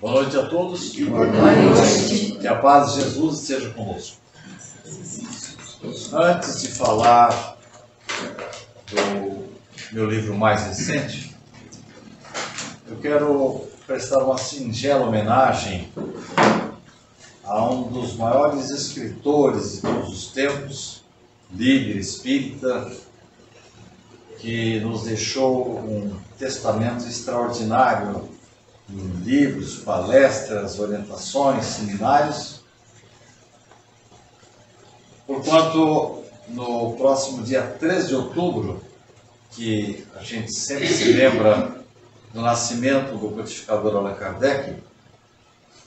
Boa noite a todos. Boa noite. Que a paz de Jesus esteja conosco. Antes de falar do meu livro mais recente, eu quero prestar uma singela homenagem a um dos maiores escritores de todos os tempos, líder espírita, que nos deixou um testamento extraordinário em livros, palestras, orientações, seminários. Porquanto, no próximo dia 13 de outubro, que a gente sempre se lembra do nascimento do codificador Allan Kardec,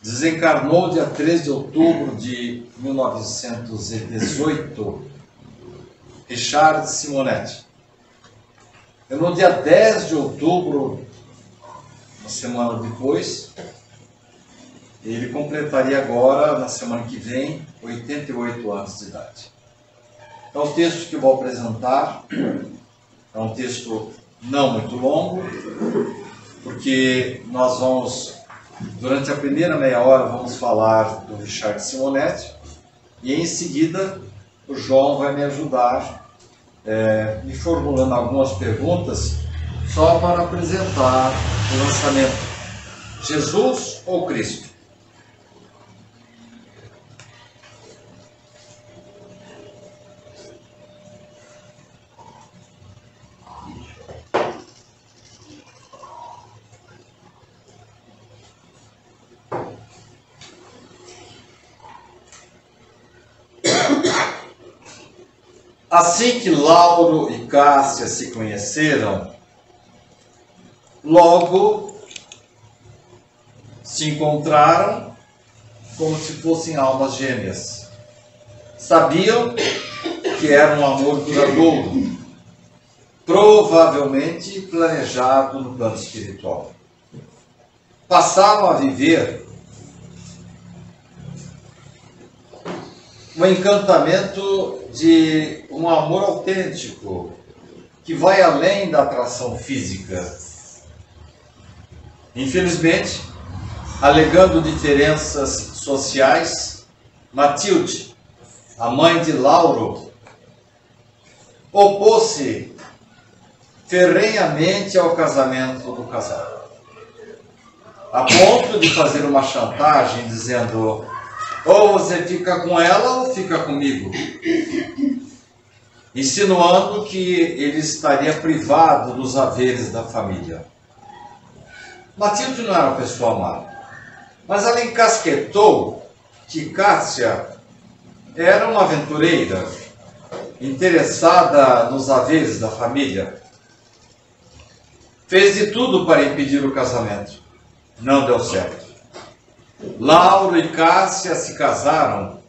desencarnou dia 13 de outubro de 1918, Richard Simonetti. E no dia 10 de outubro, uma semana depois, ele completaria agora, na semana que vem, 88 anos de idade. Então, o texto que eu vou apresentar é um texto não muito longo, porque nós vamos, durante a primeira meia hora, vamos falar do Richard Simonetti, e em seguida o João vai me ajudar, me formulando algumas perguntas, só para apresentar o lançamento. Jesus ou Cristo? Assim que Lauro e Cássia se conheceram, logo se encontraram como se fossem almas gêmeas. Sabiam que era um amor duradouro, provavelmente planejado no plano espiritual. Passaram a viver um encantamento de um amor autêntico que vai além da atração física. Infelizmente, alegando diferenças sociais, Matilde, a mãe de Lauro, opôs-se ferrenhamente ao casamento do casal, a ponto de fazer uma chantagem dizendo: ou você fica com ela ou fica comigo, insinuando que ele estaria privado dos haveres da família. Matilde não era uma pessoa má, mas ela encasquetou que Cássia era uma aventureira, interessada nos haveres da família. Fez de tudo para impedir o casamento. Não deu certo. Lauro e Cássia se casaram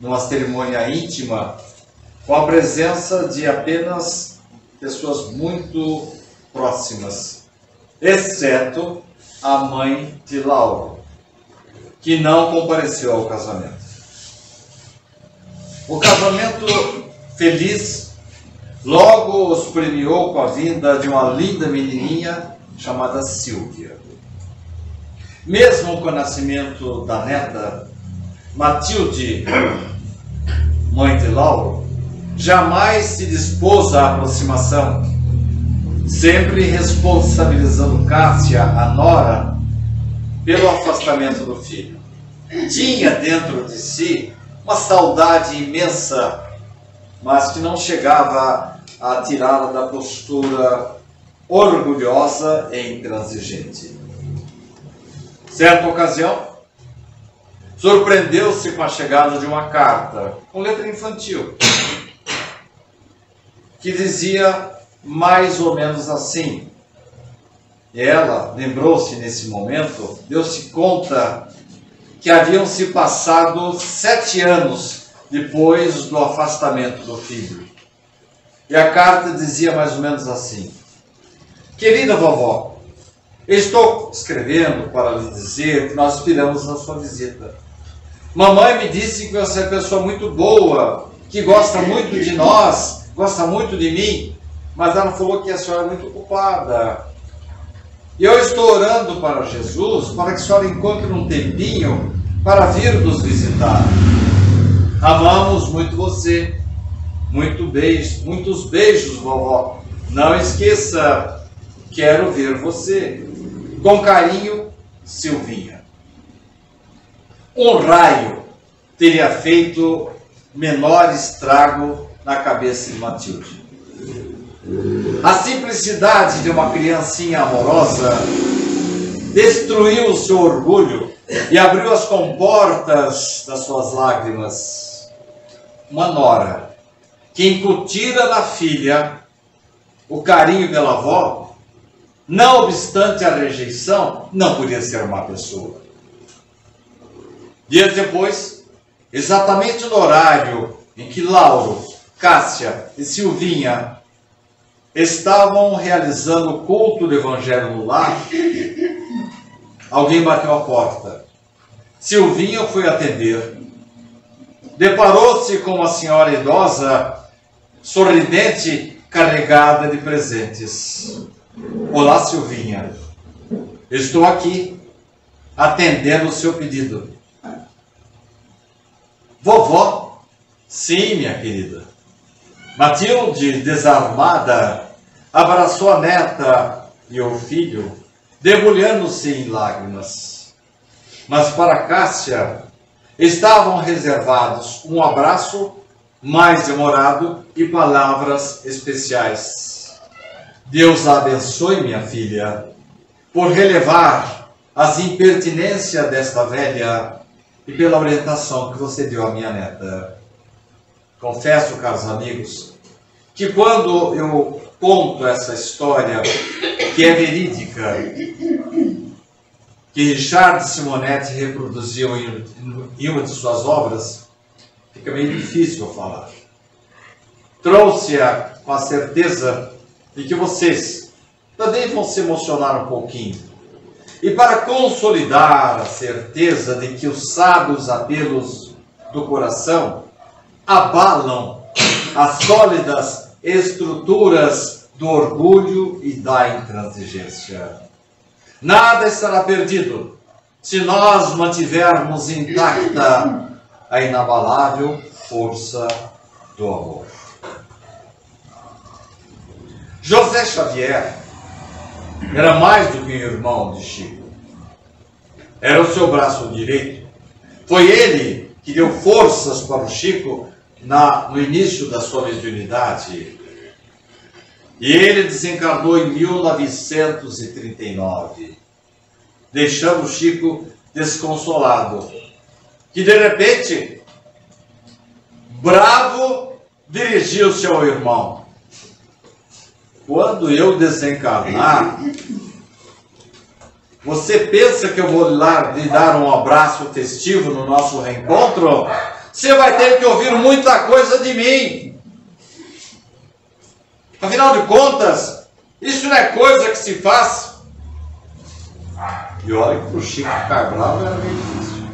numa cerimônia íntima, com a presença de apenas pessoas muito próximas, exceto a mãe de Lauro, que não compareceu ao casamento. O casamento feliz logo os premiou com a vinda de uma linda menininha chamada Sílvia. Mesmo com o nascimento da neta, Matilde, mãe de Lauro, jamais se dispôs à aproximação, sempre responsabilizando Cássia, a nora, pelo afastamento do filho. Tinha dentro de si uma saudade imensa, mas que não chegava a tirá-la da postura orgulhosa e intransigente. Certa ocasião, surpreendeu-se com a chegada de uma carta, com letra infantil, que dizia mais ou menos assim. E ela lembrou-se nesse momento, deu-se conta que haviam se passado 7 anos depois do afastamento do filho. E a carta dizia mais ou menos assim: querida vovó, estou escrevendo para lhe dizer que nós esperamos a sua visita. Mamãe me disse que você é uma pessoa muito boa, que gosta muito de nós, gosta muito de mim, mas ela falou que a senhora é muito ocupada. E eu estou orando para Jesus, para que a senhora encontre um tempinho para vir nos visitar. Amamos muito você. Muitos beijos, vovó. Não esqueça, quero ver você. Com carinho, Silvinha. Um raio teria feito menor estrago na cabeça de Matilde. A simplicidade de uma criancinha amorosa destruiu o seu orgulho e abriu as comportas das suas lágrimas. Uma nora que incutira na filha o carinho pela avó, não obstante a rejeição, não podia ser uma pessoa. Dias depois, exatamente no horário em que Lauro, Cássia e Silvinha estavam realizando o culto do Evangelho no lar, alguém bateu a porta. Silvinha foi atender. Deparou-se com uma senhora idosa, sorridente, carregada de presentes. Olá, Silvinha. Estou aqui, atendendo o seu pedido. Vovó? Sim, minha querida. Matilde, desarmada, abraçou a neta e o filho, debulhando-se em lágrimas. Mas para Cássia estavam reservados um abraço mais demorado e palavras especiais. Deus a abençoe, minha filha, por relevar as impertinências desta velha e pela orientação que você deu à minha neta. Confesso, caros amigos, que quando eu conto essa história, que é verídica, que Richard Simonetti reproduziu em uma de suas obras, fica meio difícil eu falar. Trouxe-a com a certeza de que vocês também vão se emocionar um pouquinho. E para consolidar a certeza de que os sábios apelos do coração abalam as sólidas estruturas do orgulho e da intransigência. Nada estará perdido se nós mantivermos intacta a inabalável força do amor. José Xavier era mais do que um irmão de Chico. Era o seu braço direito. Foi ele que deu forças para o Chico no início da sua mediunidade. E ele desencarnou em 1939, deixando o Chico desconsolado, que de repente, bravo, dirigiu-se ao irmão. Quando eu desencarnar, você pensa que eu vou lá lhe dar um abraço festivo no nosso reencontro? Você vai ter que ouvir muita coisa de mim. Afinal de contas, isso não é coisa que se faz. E olha que para o Chico ficar bravo era meio difícil.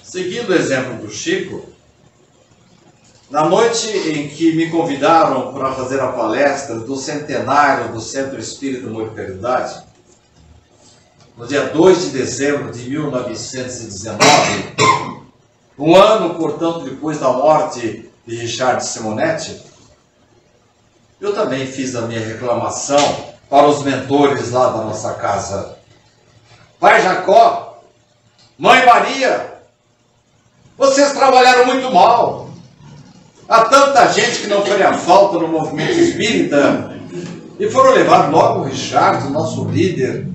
Seguindo o exemplo do Chico, na noite em que me convidaram para fazer a palestra do centenário do Centro Espírita Amor e Caridade, no dia 2 de dezembro de 1919, um ano, portanto, depois da morte de Richard Simonetti, eu também fiz a minha reclamação para os mentores lá da nossa casa. Pai Jacó, Mãe Maria, vocês trabalharam muito mal. Há tanta gente que não faria falta no movimento espírita e foram levar logo o Richard, o nosso líder.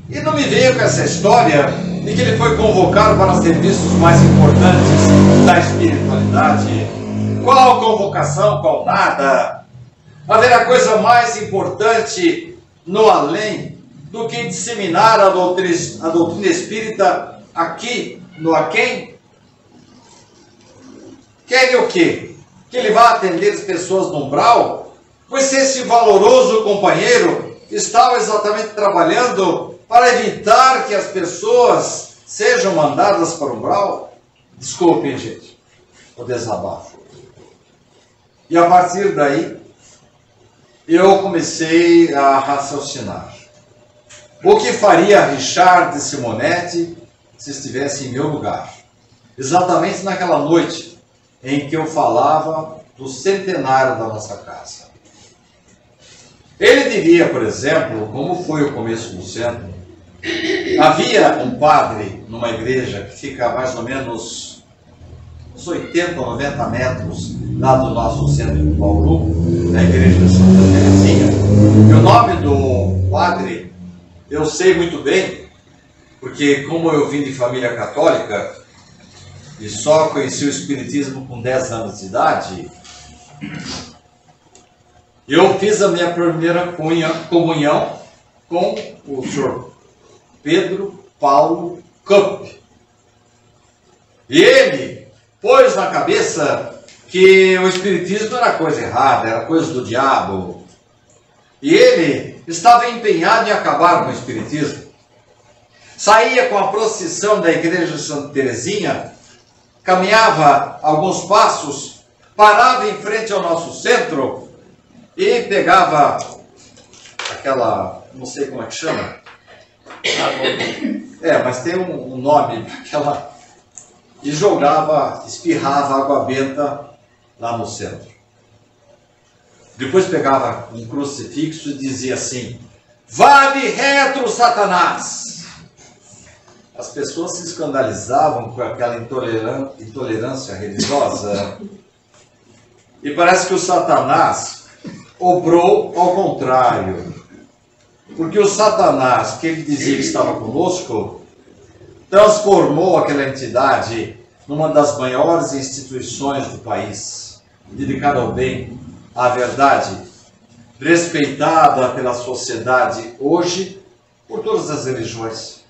E não me venha com essa história de que ele foi convocado para serviços mais importantes da espiritualidade. Qual convocação, qual nada? Haverá coisa mais importante no além do que disseminar a doutrina espírita aqui no aquém? Querem o quê? Que ele vá atender as pessoas no umbral? Pois esse valoroso companheiro estava exatamente trabalhando para evitar que as pessoas sejam mandadas para o umbral. Desculpem, gente, o desabafo. E a partir daí, eu comecei a raciocinar. O que faria Richard Simonetti se estivesse em meu lugar? Exatamente naquela noite em que eu falava do centenário da nossa casa. Ele diria, por exemplo, como foi o começo do centro. Havia um padre numa igreja que fica mais ou menos uns 80 ou 90 metros lá do nosso centro de Bauru, da igreja de Santa Teresinha. E o nome do padre eu sei muito bem, porque como eu vim de família católica e só conheci o Espiritismo com 10 anos de idade, eu fiz a minha primeira comunhão com o senhor Pedro Paulo Cup. E ele pôs na cabeça que o Espiritismo era coisa errada, era coisa do diabo. E ele estava empenhado em acabar com o Espiritismo. Saía com a procissão da igreja de Santa Teresinha, caminhava alguns passos, parava em frente ao nosso centro e pegava aquela, não sei como é que chama, mas tem um nome, aquela, e jogava, espirrava água benta lá no centro. Depois pegava um crucifixo e dizia assim: "Vale retro, Satanás!" As pessoas se escandalizavam com aquela intolerância religiosa. E parece que o Satanás obrou ao contrário. Porque o Satanás, que ele dizia que estava conosco, transformou aquela entidade numa das maiores instituições do país, dedicada ao bem, à verdade, respeitada pela sociedade hoje por todas as religiões.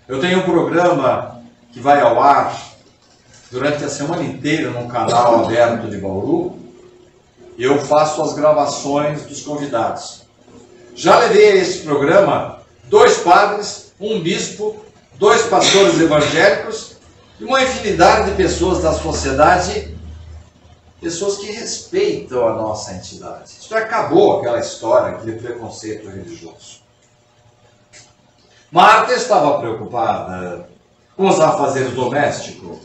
Eu tenho um programa que vai ao ar durante a semana inteira num canal aberto de Bauru. Eu faço as gravações dos convidados. Já levei a esse programa 2 padres, um bispo, 2 pastores evangélicos e uma infinidade de pessoas da sociedade, pessoas que respeitam a nossa entidade. Isso acabou aquela história, aquele preconceito religioso. Marta estava preocupada com os afazeres domésticos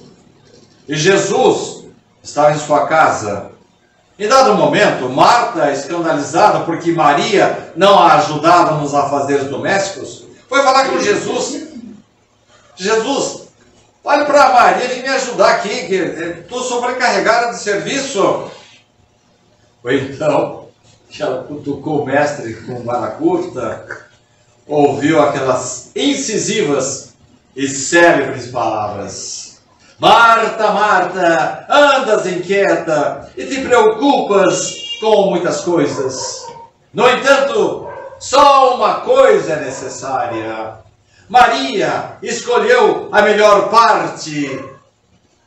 e Jesus estava em sua casa. Em dado momento, Marta, escandalizada porque Maria não a ajudava nos afazeres domésticos, foi falar com Jesus. Jesus, olha para Maria, vem me ajudar aqui, que estou sobrecarregada de serviço. Ou então, ela cutucou o mestre com vara curta, ouviu aquelas incisivas e célebres palavras: "Marta, Marta, andas inquieta e te preocupas com muitas coisas. No entanto, só uma coisa é necessária. Maria escolheu a melhor parte,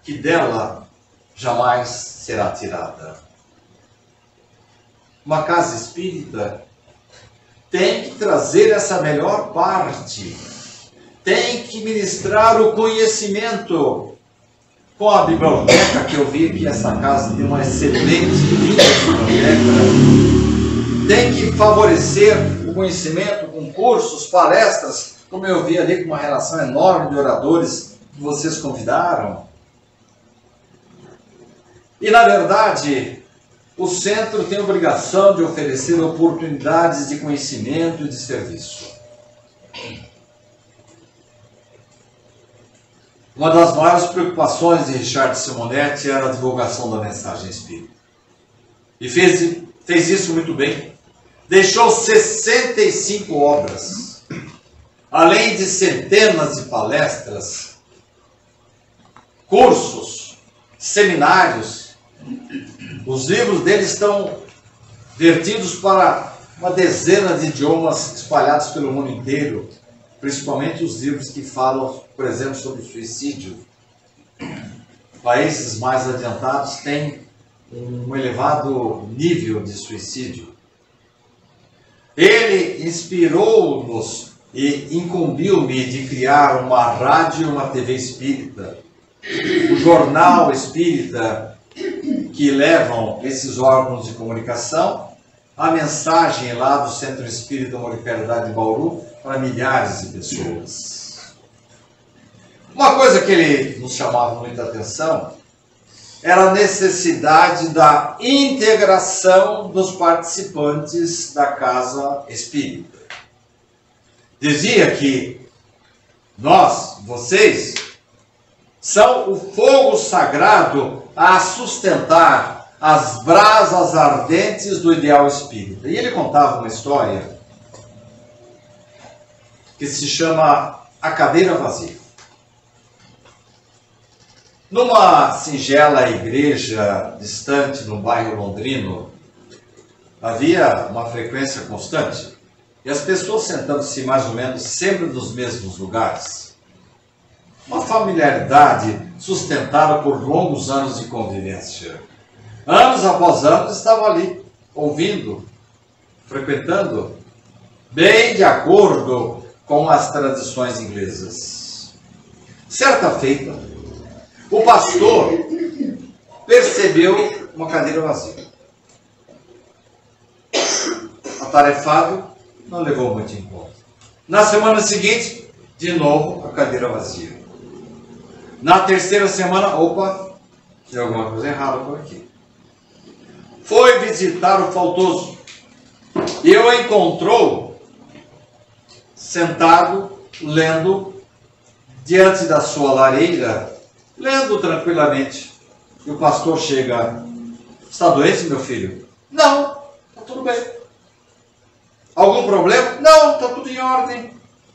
que dela jamais será tirada." Uma casa espírita tem que trazer essa melhor parte, tem que ministrar o conhecimento. Com a biblioteca, que eu vi que essa casa tem uma excelente biblioteca, tem que favorecer o conhecimento com cursos, palestras, como eu vi ali com uma relação enorme de oradores que vocês convidaram. E na verdade, o centro tem a obrigação de oferecer oportunidades de conhecimento e de serviço. Uma das maiores preocupações de Richard Simonetti era a divulgação da mensagem espírita. E fez isso muito bem. Deixou 65 obras, além de centenas de palestras, cursos, seminários. Os livros dele estão vertidos para uma dezena de idiomas espalhados pelo mundo inteiro, principalmente os livros que falam, por exemplo, sobre o suicídio. Países mais adiantados têm um elevado nível de suicídio. Ele inspirou-nos e incumbiu-me de criar uma rádio e uma TV espírita, um jornal espírita, que levam esses órgãos de comunicação a mensagem lá do Centro Espírita Amor e Caridade de Bauru para milhares de pessoas. Uma coisa que ele nos chamava muita atenção era a necessidade da integração dos participantes da casa espírita. Dizia que nós, vocês, são o fogo sagrado a sustentar as brasas ardentes do ideal espírita. E ele contava uma história que se chama A Cadeira Vazia. Numa singela igreja distante no bairro londrino, havia uma frequência constante e as pessoas sentando-se mais ou menos sempre nos mesmos lugares. Uma familiaridade sustentada por longos anos de convivência. Anos após anos estavam ali, ouvindo, frequentando, bem de acordo com as tradições inglesas. Certa feita, o pastor percebeu uma cadeira vazia. Atarefado, não levou muito em conta. Na semana seguinte, de novo, a cadeira vazia. Na terceira semana, opa, tem alguma coisa errada por aqui. Foi visitar o faltoso e o encontrou sentado, lendo, diante da sua lareira, lendo tranquilamente. E o pastor chega: está doente, meu filho? Não, está tudo bem. Algum problema? Não, está tudo em ordem.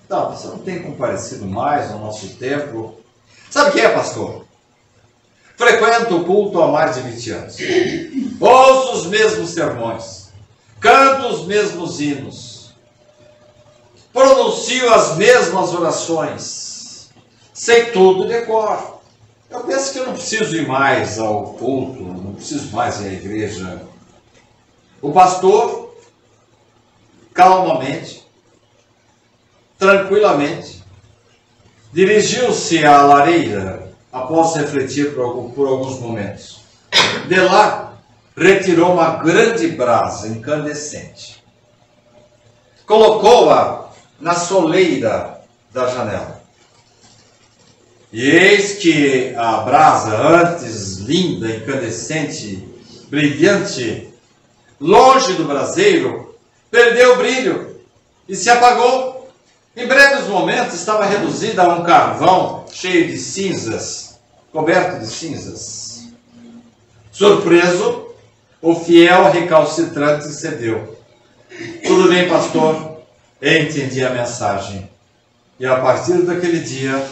Não, você não tem comparecido mais ao nosso templo. Sabe o que é, pastor? Frequento o culto há mais de 20 anos. Ouço os mesmos sermões. Canto os mesmos hinos. Pronuncio as mesmas orações. Sei tudo de cor. Eu penso que eu não preciso ir mais ao culto, não preciso mais ir à igreja. O pastor, calmamente, tranquilamente, dirigiu-se à lareira após refletir por alguns momentos. De lá, retirou uma grande brasa incandescente. Colocou-a na soleira da janela. E eis que a brasa, antes linda, incandescente, brilhante, longe do braseiro, perdeu o brilho e se apagou. Em breves momentos estava reduzida a um carvão cheio de cinzas, coberto de cinzas. Surpreso, o fiel recalcitrante cedeu. Tudo bem, pastor, entendi a mensagem. E a partir daquele dia,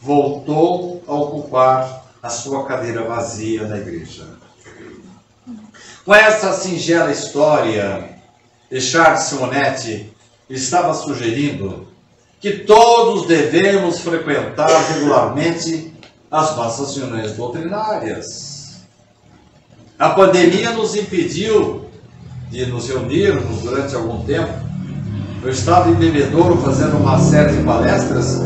voltou a ocupar a sua cadeira vazia na igreja. Com essa singela história, Richard Simonetti estava sugerindo que todos devemos frequentar regularmente as nossas reuniões doutrinárias. A pandemia nos impediu de nos reunirmos durante algum tempo. Eu estava em Bebedouro fazendo uma série de palestras,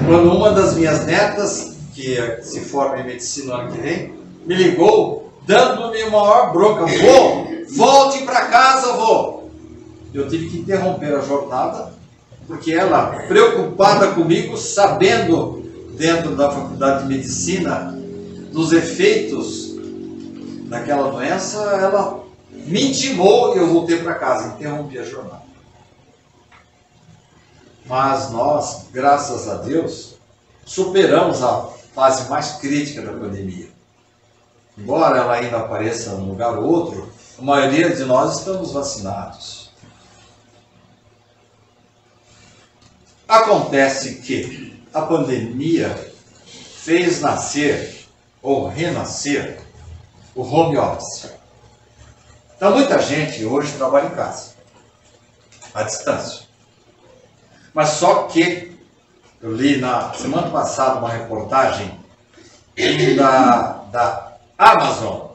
quando uma das minhas netas, que se forma em medicina no ano que vem, me ligou, dando-me uma maior bronca: vô, volte para casa, vô. Eu tive que interromper a jornada, porque ela, preocupada comigo, sabendo, dentro da faculdade de medicina, dos efeitos daquela doença, ela me intimou e eu voltei para casa, interrompi a jornada. Mas nós, graças a Deus, superamos a fase mais crítica da pandemia. Embora ela ainda apareça num lugar ou outro, a maioria de nós estamos vacinados. Acontece que a pandemia fez nascer ou renascer o home office. Então muita gente hoje trabalha em casa, à distância. Mas só que eu li na semana passada uma reportagem da Amazon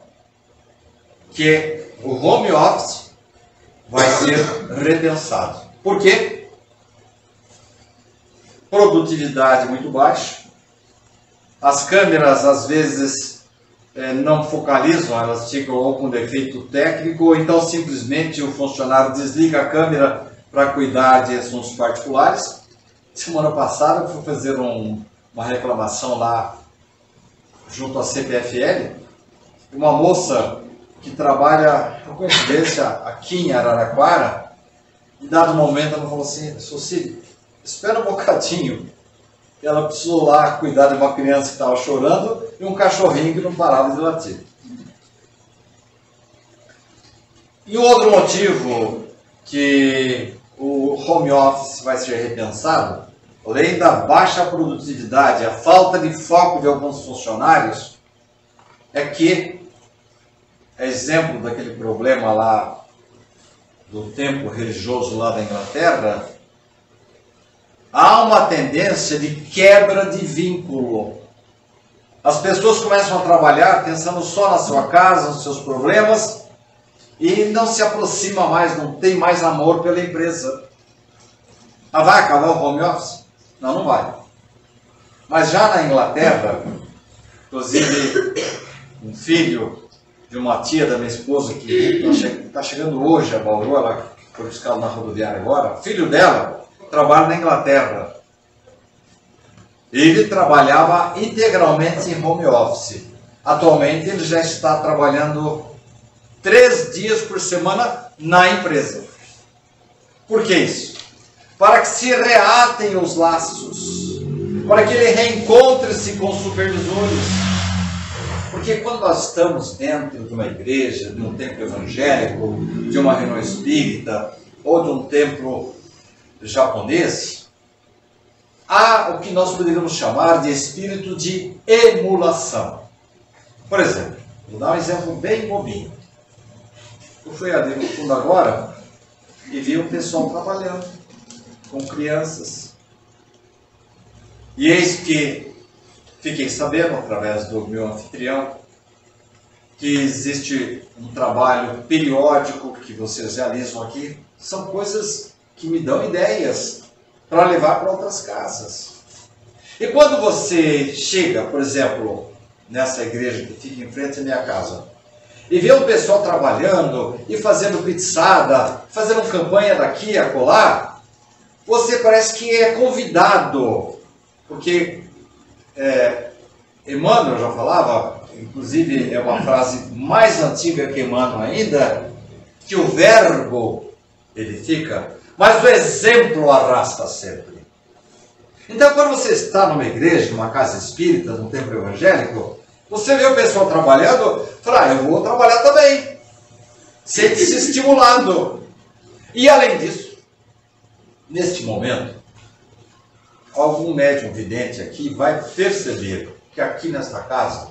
que o home office vai ser repensado. Por quê? Produtividade muito baixa. As câmeras, às vezes, não focalizam, elas ficam ou com defeito técnico, ou então simplesmente o funcionário desliga a câmera para cuidar de assuntos particulares. Semana passada eu fui fazer uma reclamação lá junto à CPFL, uma moça que trabalha, por coincidência, aqui em Araraquara, em dado momento ela falou assim: Socili, espera um bocadinho. Ela precisou lá cuidar de uma criança que estava chorando e um cachorrinho que não parava de latir. E outro motivo que o home office vai ser repensado, além da baixa produtividade, a falta de foco de alguns funcionários, é que, exemplo daquele problema lá do templo religioso lá da Inglaterra, há uma tendência de quebra de vínculo. As pessoas começam a trabalhar pensando só na sua casa, nos seus problemas, e não se aproxima mais, não tem mais amor pela empresa. Ah, vai acabar o home office? Não, não vai. Mas já na Inglaterra, inclusive um filho de uma tia da minha esposa que está chegando hoje a Bauru, ela foi buscar na rodoviária agora, filho dela trabalha na Inglaterra. Ele trabalhava integralmente em home office. Atualmente ele já está trabalhando 3 dias por semana na empresa. Por que isso? Para que se reatem os laços, para que ele reencontre-se com os supervisores. Porque quando nós estamos dentro de uma igreja, de um templo evangélico, de uma reunião espírita, ou de um templo japonês, há o que nós poderíamos chamar de espírito de emulação. Por exemplo, vou dar um exemplo bem bobinho. Eu fui ali no fundo agora e vi o pessoal trabalhando com crianças. E eis que fiquei sabendo, através do meu anfitrião, que existe um trabalho periódico que vocês realizam aqui. São coisas que me dão ideias para levar para outras casas. E quando você chega, por exemplo, nessa igreja que fica em frente à minha casa, e vê o pessoal trabalhando e fazendo pizzada, fazendo campanha daqui a acolá, você parece que é convidado, porque Emmanuel já falava, inclusive é uma frase mais antiga que Emmanuel ainda, que o verbo edifica, mas o exemplo arrasta sempre. Então, quando você está numa igreja, numa casa espírita, num templo evangélico, você vê o pessoal trabalhando, fala, eu vou trabalhar também. Sente-se estimulado. E além disso, neste momento, algum médium vidente aqui vai perceber que aqui nesta casa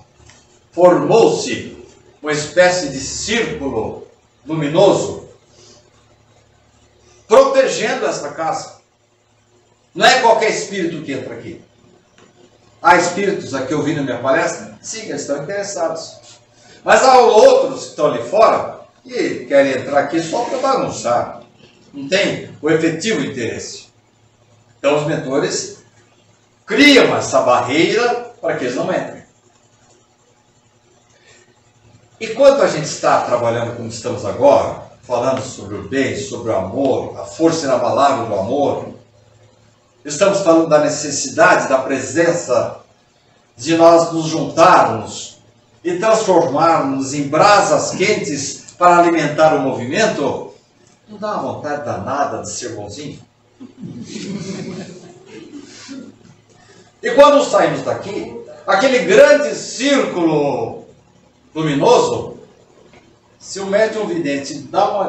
formou-se uma espécie de círculo luminoso protegendo esta casa. Não é qualquer espírito que entra aqui. Há espíritos aqui ouvindo minha palestra? Sim, eles estão interessados. Mas há outros que estão ali fora e querem entrar aqui só para bagunçar. Não tem o efetivo interesse. Então os mentores criam essa barreira para que eles não entrem. E quando a gente está trabalhando como estamos agora, falando sobre o bem, sobre o amor, a força inabalável do amor, estamos falando da necessidade, da presença de nós nos juntarmos e transformarmos em brasas quentes para alimentar o movimento. Não dá uma vontade danada de ser bonzinho? E quando saímos daqui, aquele grande círculo luminoso, se o médium vidente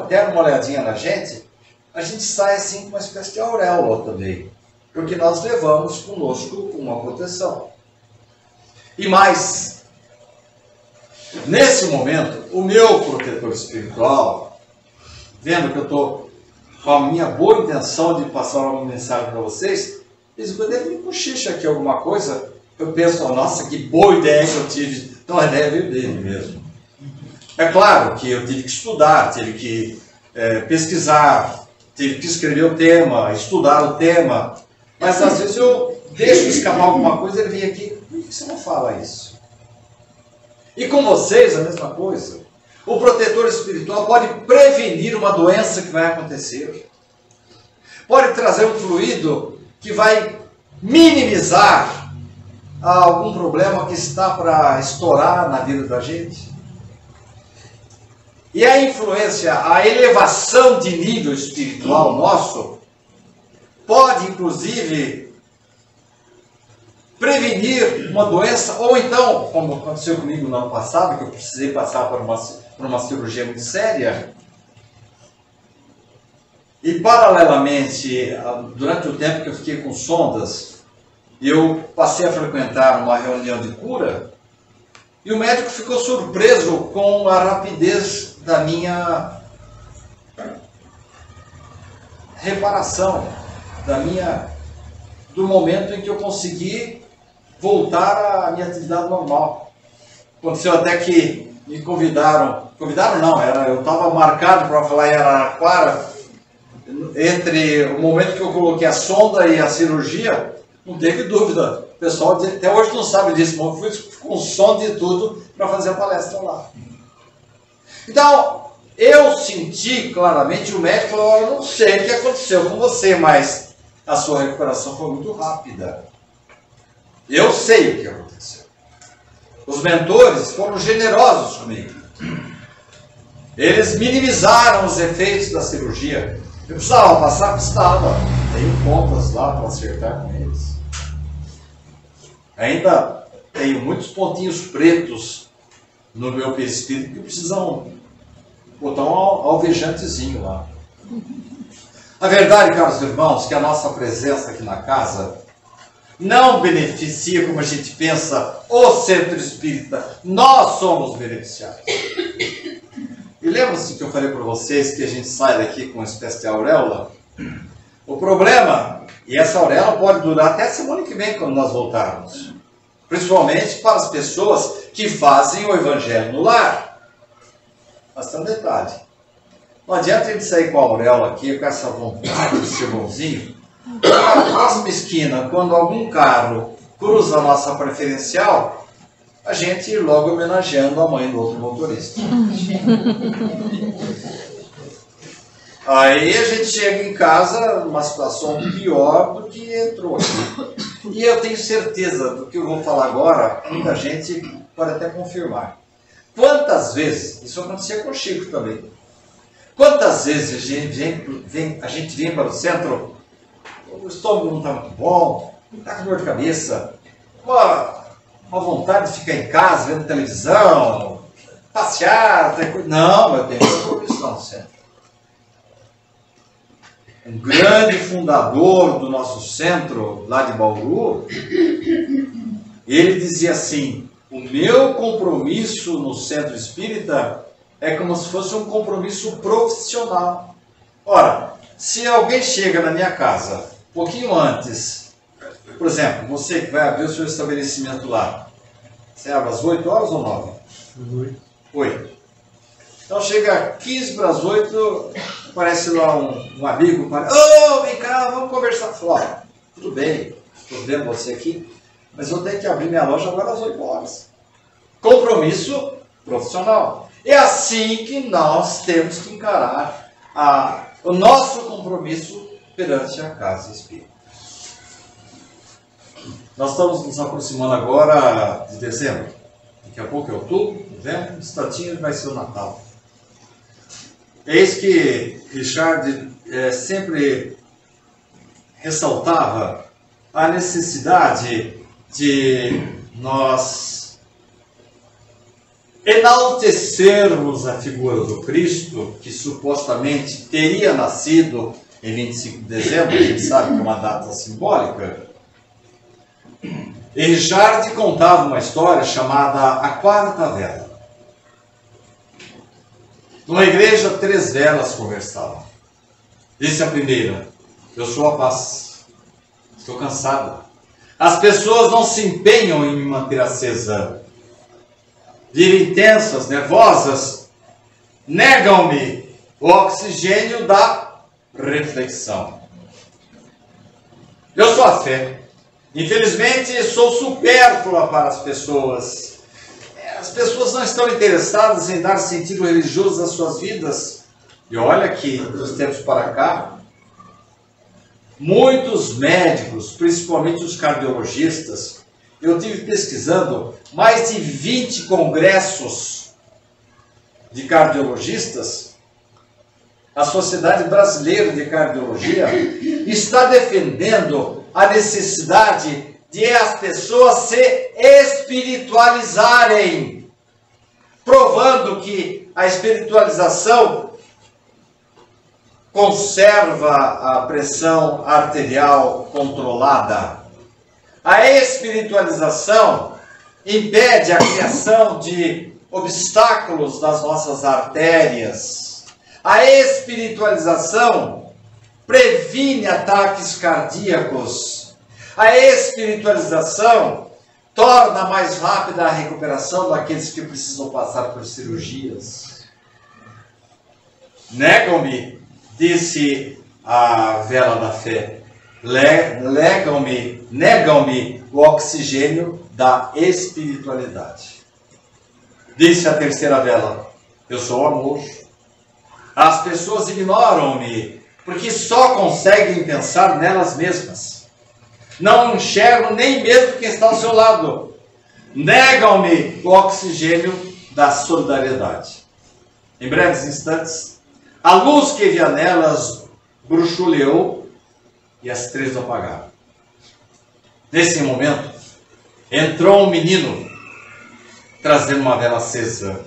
der uma olhadinha na gente, a gente sai assim com uma espécie de auréola também. Porque nós levamos conosco uma proteção. E mais, nesse momento, o meu protetor espiritual, vendo que eu estou com a minha boa intenção de passar uma mensagem para vocês, quando ele me cochicha aqui alguma coisa, eu penso, nossa, que boa ideia que eu tive. Então a ideia veio dele mesmo. É claro que eu tive que estudar, tive que pesquisar, tive que escrever o tema, estudar o tema. Mas às vezes eu deixo escapar alguma coisa e ele vem aqui, por que você não fala isso? E com vocês a mesma coisa. O protetor espiritual pode prevenir uma doença que vai acontecer. Pode trazer um fluido que vai minimizar algum problema que está para estourar na vida da gente. E a influência, a elevação de nível espiritual nosso, pode inclusive prevenir uma doença, ou então, como aconteceu comigo no ano passado, que eu precisei passar por uma cirurgia muito séria, e paralelamente, durante o tempo que eu fiquei com sondas, eu passei a frequentar uma reunião de cura, e o médico ficou surpreso com a rapidez da minha reparação, do momento em que eu consegui voltar à minha atividade normal. Aconteceu até que me convidaram não, eu estava marcado para falar em Araraquara, entre o momento que eu coloquei a sonda e a cirurgia, não teve dúvida. O pessoal até hoje não sabe disso, mas eu fui com sonda e tudo para fazer a palestra lá. Então, eu senti claramente, o médico falou, eu não sei o que aconteceu com você, mas a sua recuperação foi muito rápida. Eu sei o que aconteceu. Os mentores foram generosos comigo. Eles minimizaram os efeitos da cirurgia. Eu precisava passar? Precisava. Tenho contas lá para acertar com eles. Ainda tenho muitos pontinhos pretos no meu perispírito que precisam botar um alvejantezinho lá. A verdade, caros irmãos, que a nossa presença aqui na casa não beneficia, como a gente pensa, o centro espírita. Nós somos beneficiados. E lembra-se que eu falei para vocês que a gente sai daqui com uma espécie de auréola? O problema, e essa auréola pode durar até a semana que vem, quando nós voltarmos. Principalmente para as pessoas que fazem o evangelho no lar. Mas tem um detalhe. Não adianta a gente sair com a auréola aqui, com essa vontade de ser bonzinho. Na próxima esquina, quando algum carro cruza a nossa preferencial, a gente ir logo homenageando a mãe do outro motorista. Aí a gente chega em casa numa situação pior do que entrou aqui. E eu tenho certeza do que eu vou falar agora, muita gente pode até confirmar. Quantas vezes, isso acontecia com o Chico também, quantas vezes a gente vem para o centro, o estômago não está muito bom, está com dor de cabeça, uma vontade de ficar em casa, vendo televisão, passear, não, eu tenho compromisso lá no centro. Um grande fundador do nosso centro, lá de Bauru, ele dizia assim, o meu compromisso no centro espírita é como se fosse um compromisso profissional. Ora, se alguém chega na minha casa um pouquinho antes, por exemplo, você que vai abrir o seu estabelecimento lá, você abre às 8 horas ou 9? 8. Então chega 15 para as 8, aparece lá um amigo, vem cá, vamos conversar. Fala, tudo bem, estou vendo você aqui, mas eu tenho que abrir minha loja agora às 8 horas. Compromisso profissional. É assim que nós temos que encarar o nosso compromisso perante a casa espírita. Nós estamos nos aproximando agora de dezembro. Daqui a pouco é outubro, novembro, um instantinho vai ser o Natal. Eis que Richard sempre ressaltava a necessidade de nós enaltecermos a figura do Cristo, que supostamente teria nascido em 25 de dezembro, a gente sabe que é uma data simbólica. E Richard contava uma história chamada A Quarta Vela. Numa igreja, 3 velas conversavam. Disse a primeira, eu sou a paz, estou cansado. As pessoas não se empenham em me manter acesa. Vivem intensas, nervosas, negam-me o oxigênio da reflexão. Eu sou a fé. Infelizmente, sou supérflua para as pessoas. As pessoas não estão interessadas em dar sentido religioso às suas vidas. E olha que, dos tempos para cá, muitos médicos, principalmente os cardiologistas, eu tive pesquisando mais de 20 congressos de cardiologistas. A Sociedade Brasileira de Cardiologia está defendendo a necessidade de as pessoas se espiritualizarem, provando que a espiritualização conserva a pressão arterial controlada. A espiritualização impede a criação de obstáculos nas nossas artérias. A espiritualização previne ataques cardíacos. A espiritualização torna mais rápida a recuperação daqueles que precisam passar por cirurgias. Negam-me, disse a vela da fé, negam-me o oxigênio da espiritualidade. Disse a terceira vela, eu sou amor. As pessoas ignoram-me, porque só conseguem pensar nelas mesmas. Não enxergam nem mesmo quem está ao seu lado. Negam-me o oxigênio da solidariedade. Em breves instantes, a luz que havia nelas bruxuleou e as três apagaram. Nesse momento, entrou um menino trazendo uma vela acesa,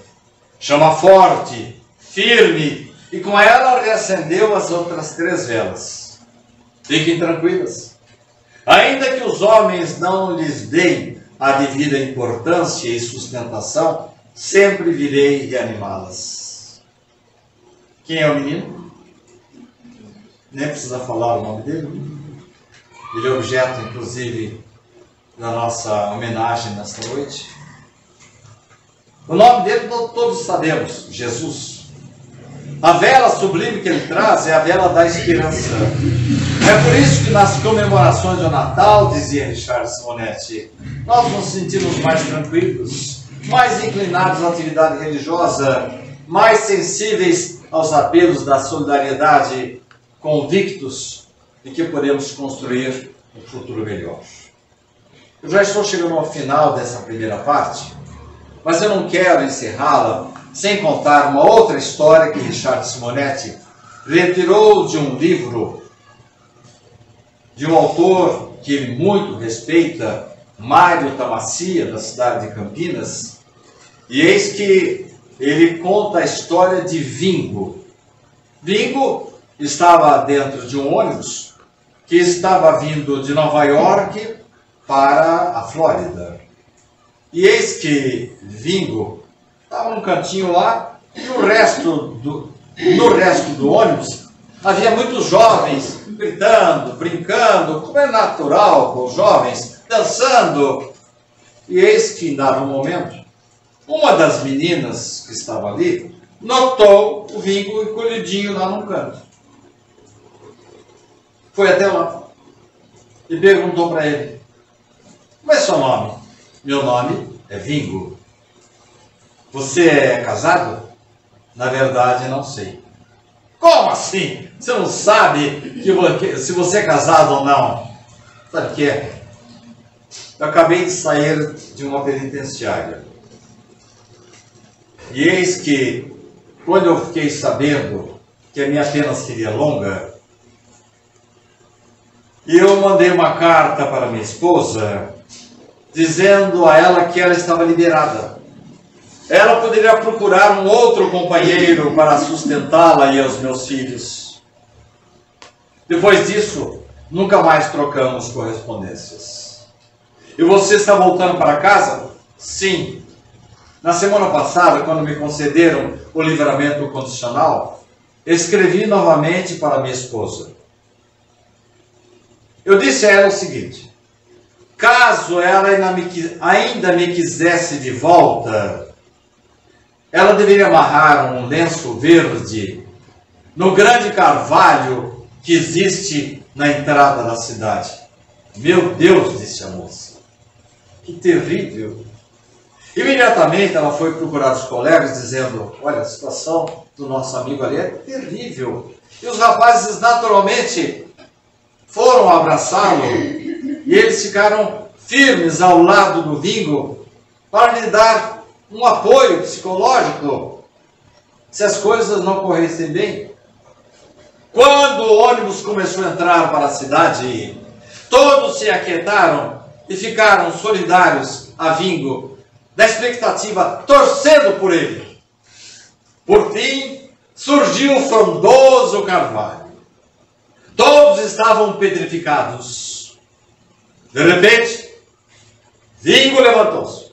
chama forte, firme, e com ela reacendeu as outras três velas. Fiquem tranquilas. Ainda que os homens não lhes deem a devida importância e sustentação, sempre virei reanimá-las. Quem é o menino? Nem precisa falar o nome dele. Ele é objeto, inclusive, da nossa homenagem nesta noite. O nome dele todos sabemos, Jesus. A vela sublime que ele traz é a vela da esperança. É por isso que nas comemorações do Natal, dizia Richard Simonetti, nós nos sentimos mais tranquilos, mais inclinados à atividade religiosa, mais sensíveis aos apelos da solidariedade, convictos de que podemos construir um futuro melhor. Eu já estou chegando ao final dessa primeira parte, mas eu não quero encerrá-la sem contar uma outra história que Richard Simonetti retirou de um livro de um autor que ele muito respeita, Mário Tamassia, da cidade de Campinas, e eis que ele conta a história de Vingo. Vingo estava dentro de um ônibus que estava vindo de Nova York para a Flórida. E eis que Vingo estava num cantinho lá, e no resto do ônibus havia muitos jovens gritando, brincando, como é natural com os jovens, dançando. E eis que, em dado momento, uma das meninas que estava ali notou o Vingo encolhidinho lá num canto. Foi até lá e perguntou para ele: como é seu nome? Meu nome é Vingo. Você é casado? Na verdade, não sei. Como assim? Você não sabe se você é casado ou não? Sabe o que é? Eu acabei de sair de uma penitenciária. E eis que, quando eu fiquei sabendo que a minha pena seria longa, eu mandei uma carta para minha esposa, dizendo a ela que ela estava liberada. Ela poderia procurar um outro companheiro para sustentá-la e os meus filhos. Depois disso, nunca mais trocamos correspondências. E você está voltando para casa? Sim. Na semana passada, quando me concederam o livramento condicional, escrevi novamente para minha esposa. Eu disse a ela o seguinte: caso ela ainda me quisesse de volta, ela deveria amarrar um lenço verde no grande carvalho que existe na entrada da cidade. Meu Deus, disse a moça, que terrível! Imediatamente ela foi procurar os colegas dizendo: olha, a situação do nosso amigo ali é terrível. E os rapazes naturalmente foram abraçá-lo e eles ficaram firmes ao lado do Vingo para lhe dar um apoio psicológico se as coisas não corressem bem. Quando o ônibus começou a entrar para a cidade, todos se aquietaram e ficaram solidários a Vingo, da expectativa, torcendo por ele. Por fim, surgiu o frondoso Carvalho. Todos estavam petrificados. De repente, Vingo levantou-se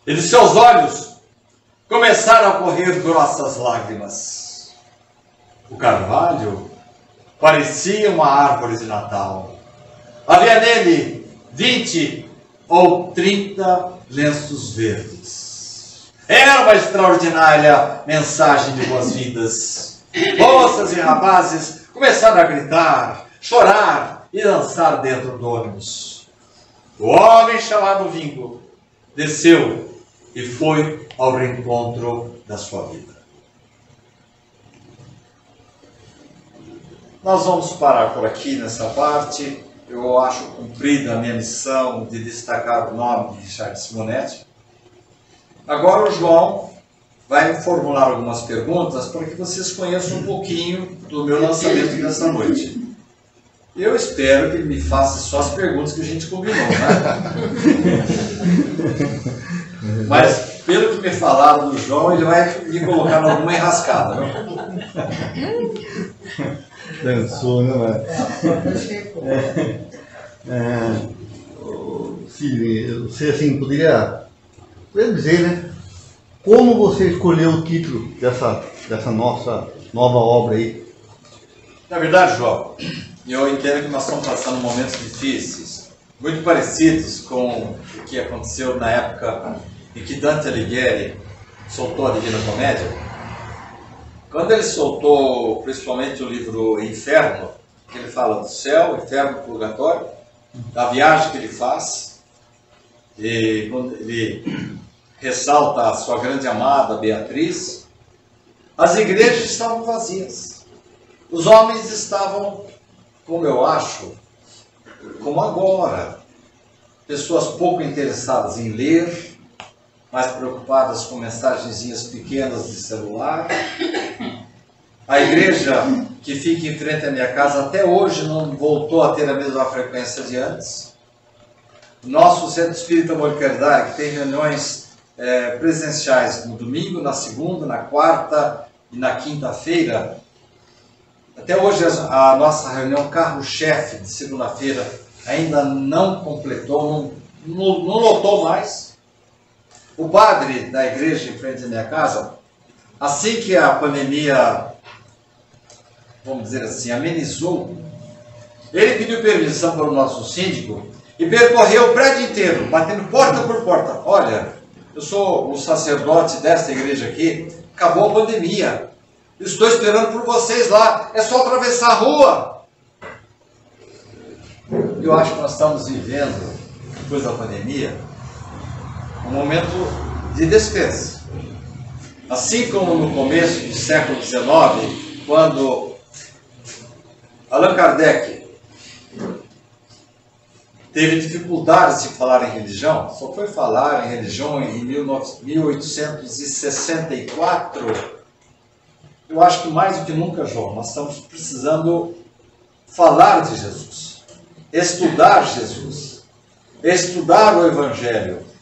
e de seus olhos começaram a correr grossas lágrimas. O Carvalho parecia uma árvore de Natal. Havia nele 20 ou 30 lenços verdes. Era uma extraordinária mensagem de boas-vindas. Moças e rapazes começaram a gritar, chorar e dançar dentro do ônibus. O homem chamado Vingo desceu e foi ao reencontro da sua vida. Nós vamos parar por aqui nessa parte. Eu acho cumprida a minha missão de destacar o nome de Richard Simonetti. Agora o João vai formular algumas perguntas para que vocês conheçam um pouquinho do meu lançamento dessa noite. Eu espero que ele me faça só as perguntas que a gente combinou, né? Mas, pelo que me falaram do João, ele vai me colocar em alguma enrascada, viu? Dançou, não é? Filho, você assim poderia dizer, né? Como você escolheu o título dessa nossa nova obra aí? Na verdade, João, eu entendo que nós estamos passando momentos difíceis, muito parecidos com o que aconteceu na época em que Dante Alighieri soltou a Divina Comédia. Quando ele soltou principalmente o livro Inferno, que ele fala do céu, inferno, purgatório, da viagem que ele faz, e quando ele ressalta a sua grande amada Beatriz, as igrejas estavam vazias. Os homens estavam, como eu acho, como agora, pessoas pouco interessadas em ler, mais preocupadas com mensagenzinhas pequenas de celular. A igreja que fica em frente à minha casa até hoje não voltou a ter a mesma frequência de antes. Nosso Centro Espírita Molcardar, que tem reuniões presenciais no domingo, na segunda, na quarta e na quinta-feira. Até hoje a nossa reunião carro-chefe de segunda-feira ainda não completou, não lotou mais. O padre da igreja em frente à minha casa, assim que a pandemia, vamos dizer assim, amenizou, ele pediu permissão para o nosso síndico e percorreu o prédio inteiro, batendo porta por porta. Olha, eu sou o sacerdote desta igreja aqui, acabou a pandemia, estou esperando por vocês lá, é só atravessar a rua. Eu acho que nós estamos vivendo, depois da pandemia, um momento de despensa. Assim como no começo do século XIX, quando Allan Kardec teve dificuldades de falar em religião, só foi falar em religião em 1864. Eu acho que mais do que nunca, João, nós estamos precisando falar de Jesus, estudar Jesus, estudar o Evangelho.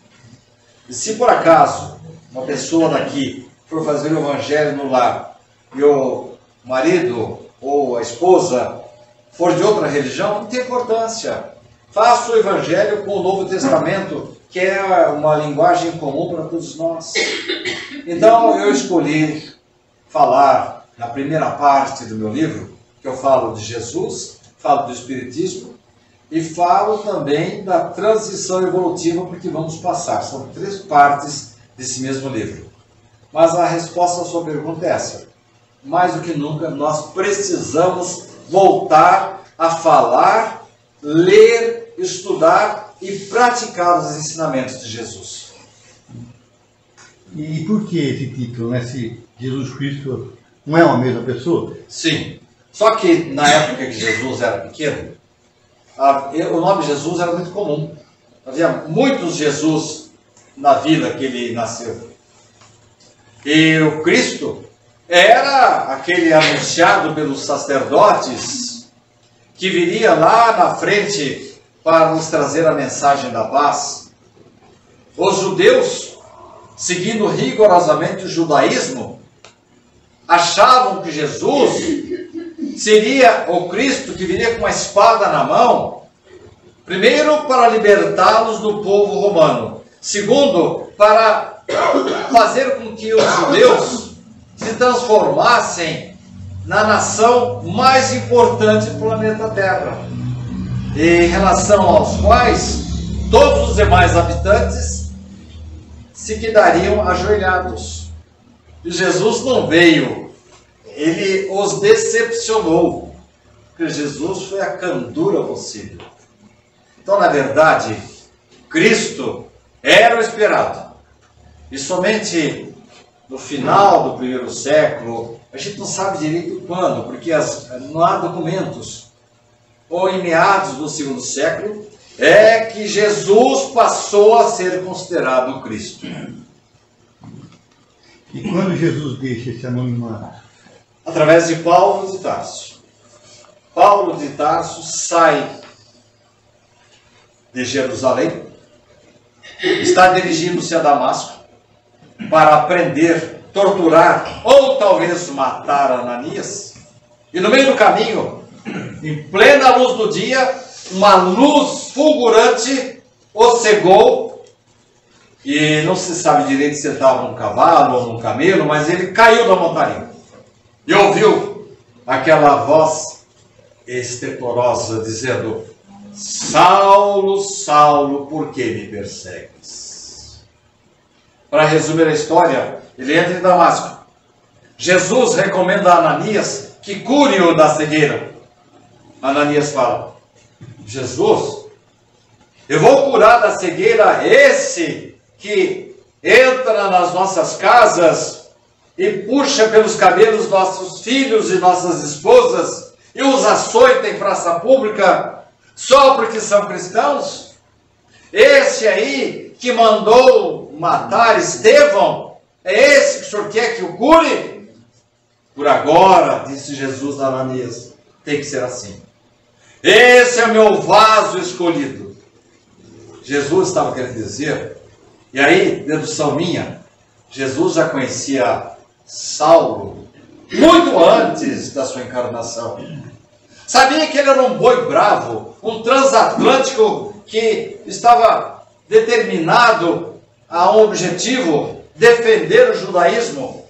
E se por acaso uma pessoa daqui for fazer o Evangelho no lar e o marido ou a esposa for de outra religião, não tem importância. Faça o Evangelho com o Novo Testamento, que é uma linguagem comum para todos nós. Então eu escolhi falar na primeira parte do meu livro, que eu falo de Jesus, falo do Espiritismo, e falo também da transição evolutiva, porque vamos passar. São 3 partes desse mesmo livro. Mas a resposta à sua pergunta é essa. Mais do que nunca, nós precisamos voltar a falar, ler, estudar e praticar os ensinamentos de Jesus. E por que esse título, né? Se Jesus Cristo não é uma mesma pessoa? Sim. Só que na época que Jesus era pequeno, o nome Jesus era muito comum. Havia muitos Jesus na vila que ele nasceu. E o Cristo era aquele anunciado pelos sacerdotes que viria lá na frente para nos trazer a mensagem da paz. Os judeus, seguindo rigorosamente o judaísmo, achavam que Jesus seria o Cristo que viria com uma espada na mão, primeiro para libertá-los do povo romano, segundo para fazer com que os judeus se transformassem na nação mais importante do planeta Terra, em relação aos quais todos os demais habitantes se quedariam ajoelhados. E Jesus não veio, ele os decepcionou, porque Jesus foi a candura possível. Então, na verdade, Cristo era o esperado. E somente no final do primeiro século, a gente não sabe direito quando, porque não há documentos, ou em meados do segundo século, é que Jesus passou a ser considerado Cristo. E quando Jesus deixa esse anonimato? Através de Paulo de Tarso. Paulo de Tarso sai de Jerusalém, está dirigindo-se a Damasco para prender, torturar ou talvez matar Ananias. E no meio do caminho, em plena luz do dia, uma luz fulgurante o cegou. E não se sabe direito se ele estava num cavalo ou num camelo, mas ele caiu da montaria. E ouviu aquela voz estertorosa dizendo: Saulo, Saulo, por que me persegues? Para resumir a história, ele entra em Damasco. Jesus recomenda a Ananias que cure-o da cegueira. Ananias fala: Jesus, eu vou curar da cegueira esse que entra nas nossas casas e puxa pelos cabelos nossos filhos e nossas esposas e os açoita em praça pública só porque são cristãos? Esse aí que mandou matar Estevão, é esse que o senhor quer que o cure? Por agora, disse Jesus a Ananias, tem que ser assim. Esse é o meu vaso escolhido. Jesus estava querendo dizer, e aí, dedução minha, Jesus já conhecia Saulo muito antes da sua encarnação. Sabia que ele era um boi bravo, um transatlântico que estava determinado a um objetivo, defender o judaísmo.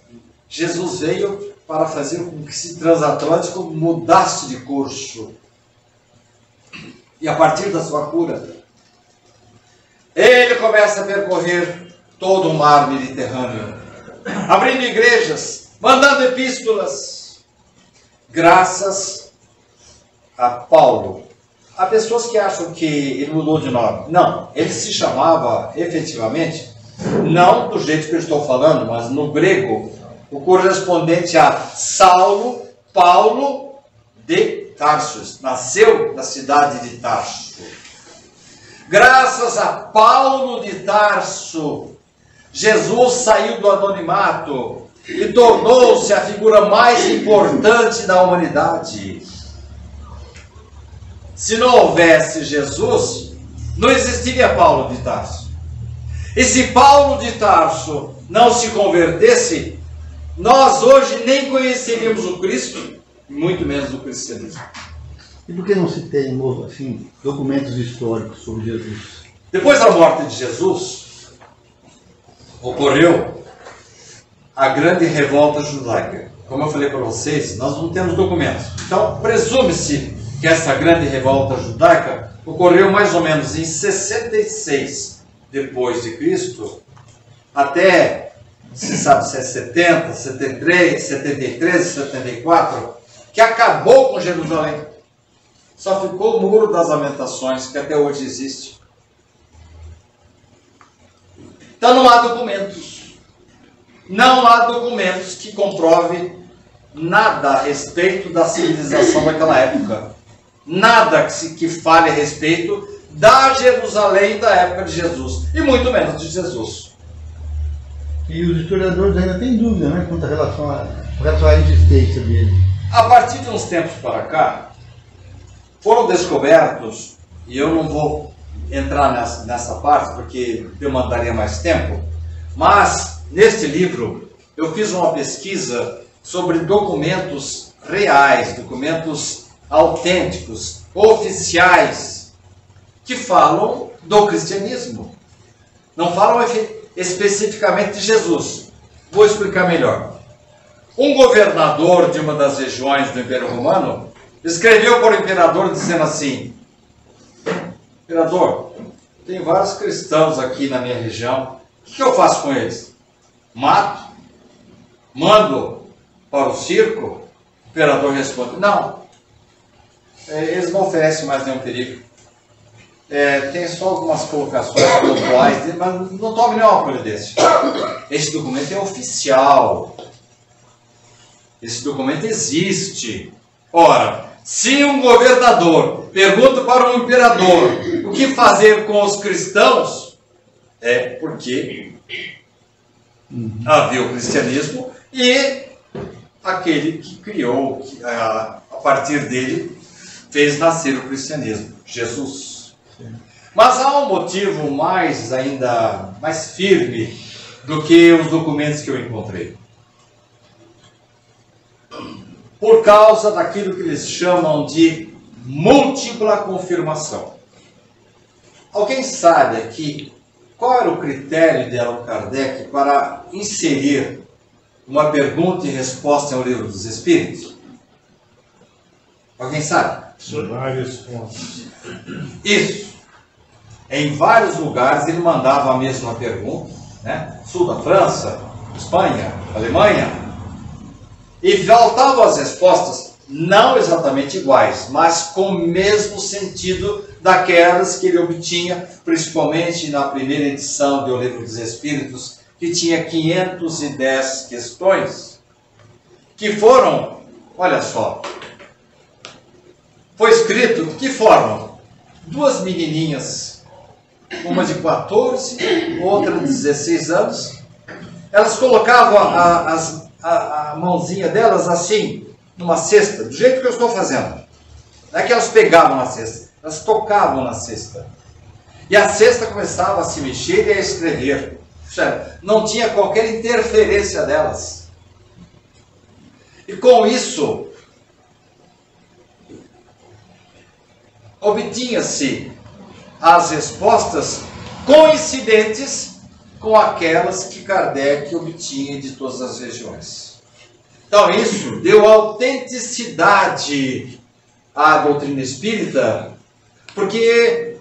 Jesus veio para fazer com que esse transatlântico mudasse de curso. E a partir da sua cura, ele começa a percorrer todo o mar Mediterrâneo, abrindo igrejas, mandando epístolas, graças a Paulo. Há pessoas que acham que ele mudou de nome. Não, ele se chamava efetivamente, não do jeito que eu estou falando, mas no grego, o correspondente a Saulo, Paulo de Tarso. Nasceu na cidade de Tarso. Graças a Paulo de Tarso, Jesus saiu do anonimato e tornou-se a figura mais importante da humanidade. Se não houvesse Jesus, não existiria Paulo de Tarso. E se Paulo de Tarso não se convertesse, nós hoje nem conheceríamos o Cristo, muito menos o cristianismo. E por que não se tem, assim, documentos históricos sobre Jesus? Depois da morte de Jesus, ocorreu a grande revolta judaica. Como eu falei para vocês, nós não temos documentos. Então, presume-se que essa grande revolta judaica ocorreu mais ou menos em 66 depois de Cristo, até, se sabe se é 70, 73, 73, 74, que acabou com Jerusalém. Só ficou o Muro das Lamentações, que até hoje existe. Então não há documentos. não há documentos que comprovem nada a respeito da civilização daquela época. Nada que fale a respeito da Jerusalém da época de Jesus, e muito menos de Jesus. E os historiadores ainda têm dúvida, né, quanto à relação à existência dele. A partir de uns tempos para cá, foram descobertos, e eu não vou entrar nessa parte porque demandaria mais tempo, mas neste livro eu fiz uma pesquisa sobre documentos reais, documentos autênticos, oficiais, que falam do cristianismo. Não falam especificamente de Jesus. Vou explicar melhor. Um governador de uma das regiões do Império Romano escreveu para o imperador dizendo assim: imperador, tem vários cristãos aqui na minha região, o que eu faço com eles? Mato? Mando para o circo? O imperador responde: não, eles não oferecem mais nenhum perigo. Tem só algumas colocações pontuais, mas não tome nenhuma providência. Esse documento é oficial. Esse documento existe. Ora, se um governador pergunta para um imperador o que fazer com os cristãos, é porque havia o cristianismo e aquele que criou, a partir dele, fez nascer o cristianismo, Jesus. Mas há um motivo ainda mais firme do que os documentos que eu encontrei. Por causa daquilo que eles chamam de múltipla confirmação. Alguém sabe aqui qual era o critério de Allan Kardec para inserir uma pergunta e resposta ao Livro dos Espíritos? Alguém sabe? Vários pontos. Isso. Em vários lugares ele mandava a mesma pergunta, né? Sul da França, Espanha, Alemanha. E faltavam as respostas, não exatamente iguais, mas com o mesmo sentido daquelas que ele obtinha, principalmente na primeira edição do Livro dos Espíritos, que tinha 510 questões, que foram, olha só, foi escrito de que forma? Duas menininhas, uma de 14, outra de 16 anos, elas colocavam a mãozinha delas assim, numa cesta, do jeito que eu estou fazendo. Não é que elas pegavam na cesta, elas tocavam na cesta. E a cesta começava a se mexer e a escrever. Não tinha qualquer interferência delas. E com isso, obtinha-se as respostas coincidentes com aquelas que Kardec obtinha de todas as regiões. Então isso deu autenticidade à doutrina espírita, porque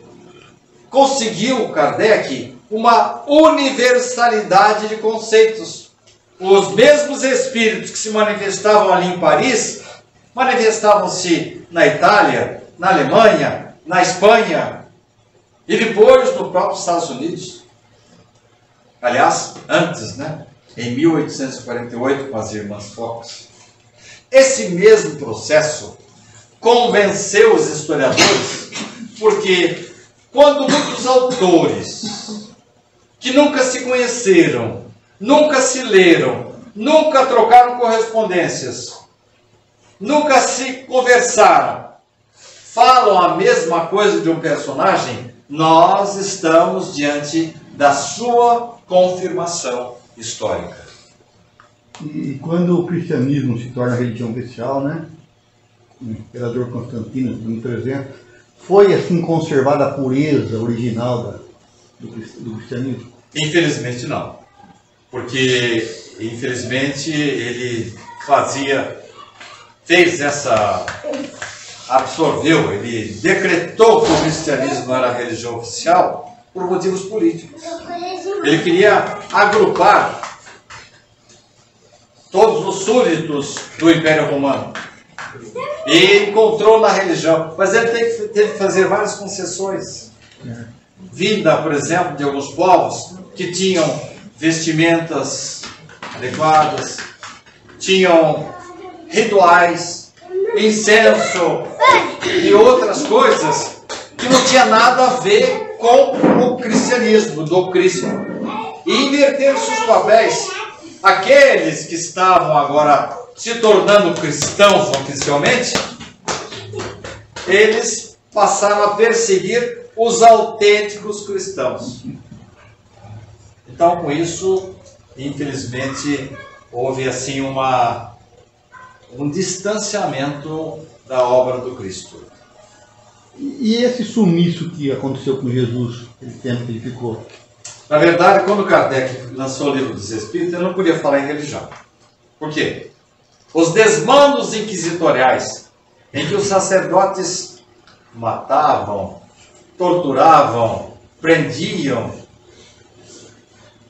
conseguiu Kardec uma universalidade de conceitos. Os mesmos espíritos que se manifestavam ali em Paris, manifestavam-se na Itália, na Alemanha, na Espanha e depois no próprio Estados Unidos. Aliás, antes, né? Em 1848, com as irmãs Fox. Esse mesmo processo convenceu os historiadores, porque quando muitos autores que nunca se conheceram, nunca se leram, nunca trocaram correspondências, nunca se conversaram, falam a mesma coisa de um personagem, nós estamos diante da sua confirmação histórica. E quando o cristianismo se torna religião oficial, né? O imperador Constantino, no 300, foi assim conservada a pureza original do cristianismo? Infelizmente não. Porque, infelizmente, ele absorveu, ele decretou que o cristianismo era a religião oficial por motivos políticos. Ele queria agrupar todos os súditos do Império Romano. E encontrou na religião. Mas ele teve que fazer várias concessões. Vinda, por exemplo, de alguns povos que tinham vestimentas adequadas, tinham rituais, incenso e outras coisas que não tinha nada a ver com o cristianismo, do Cristo. E inverteram-se os papéis. Aqueles que estavam agora se tornando cristãos oficialmente, eles passaram a perseguir os autênticos cristãos. Então, com isso, infelizmente, houve assim um distanciamento da obra do Cristo. E esse sumiço que aconteceu com Jesus, aquele tempo que ele ficou? Na verdade, quando Kardec lançou o Livro dos Espíritos, ele não podia falar em religião. Por quê? Os desmandos inquisitoriais, em que os sacerdotes matavam, torturavam, prendiam,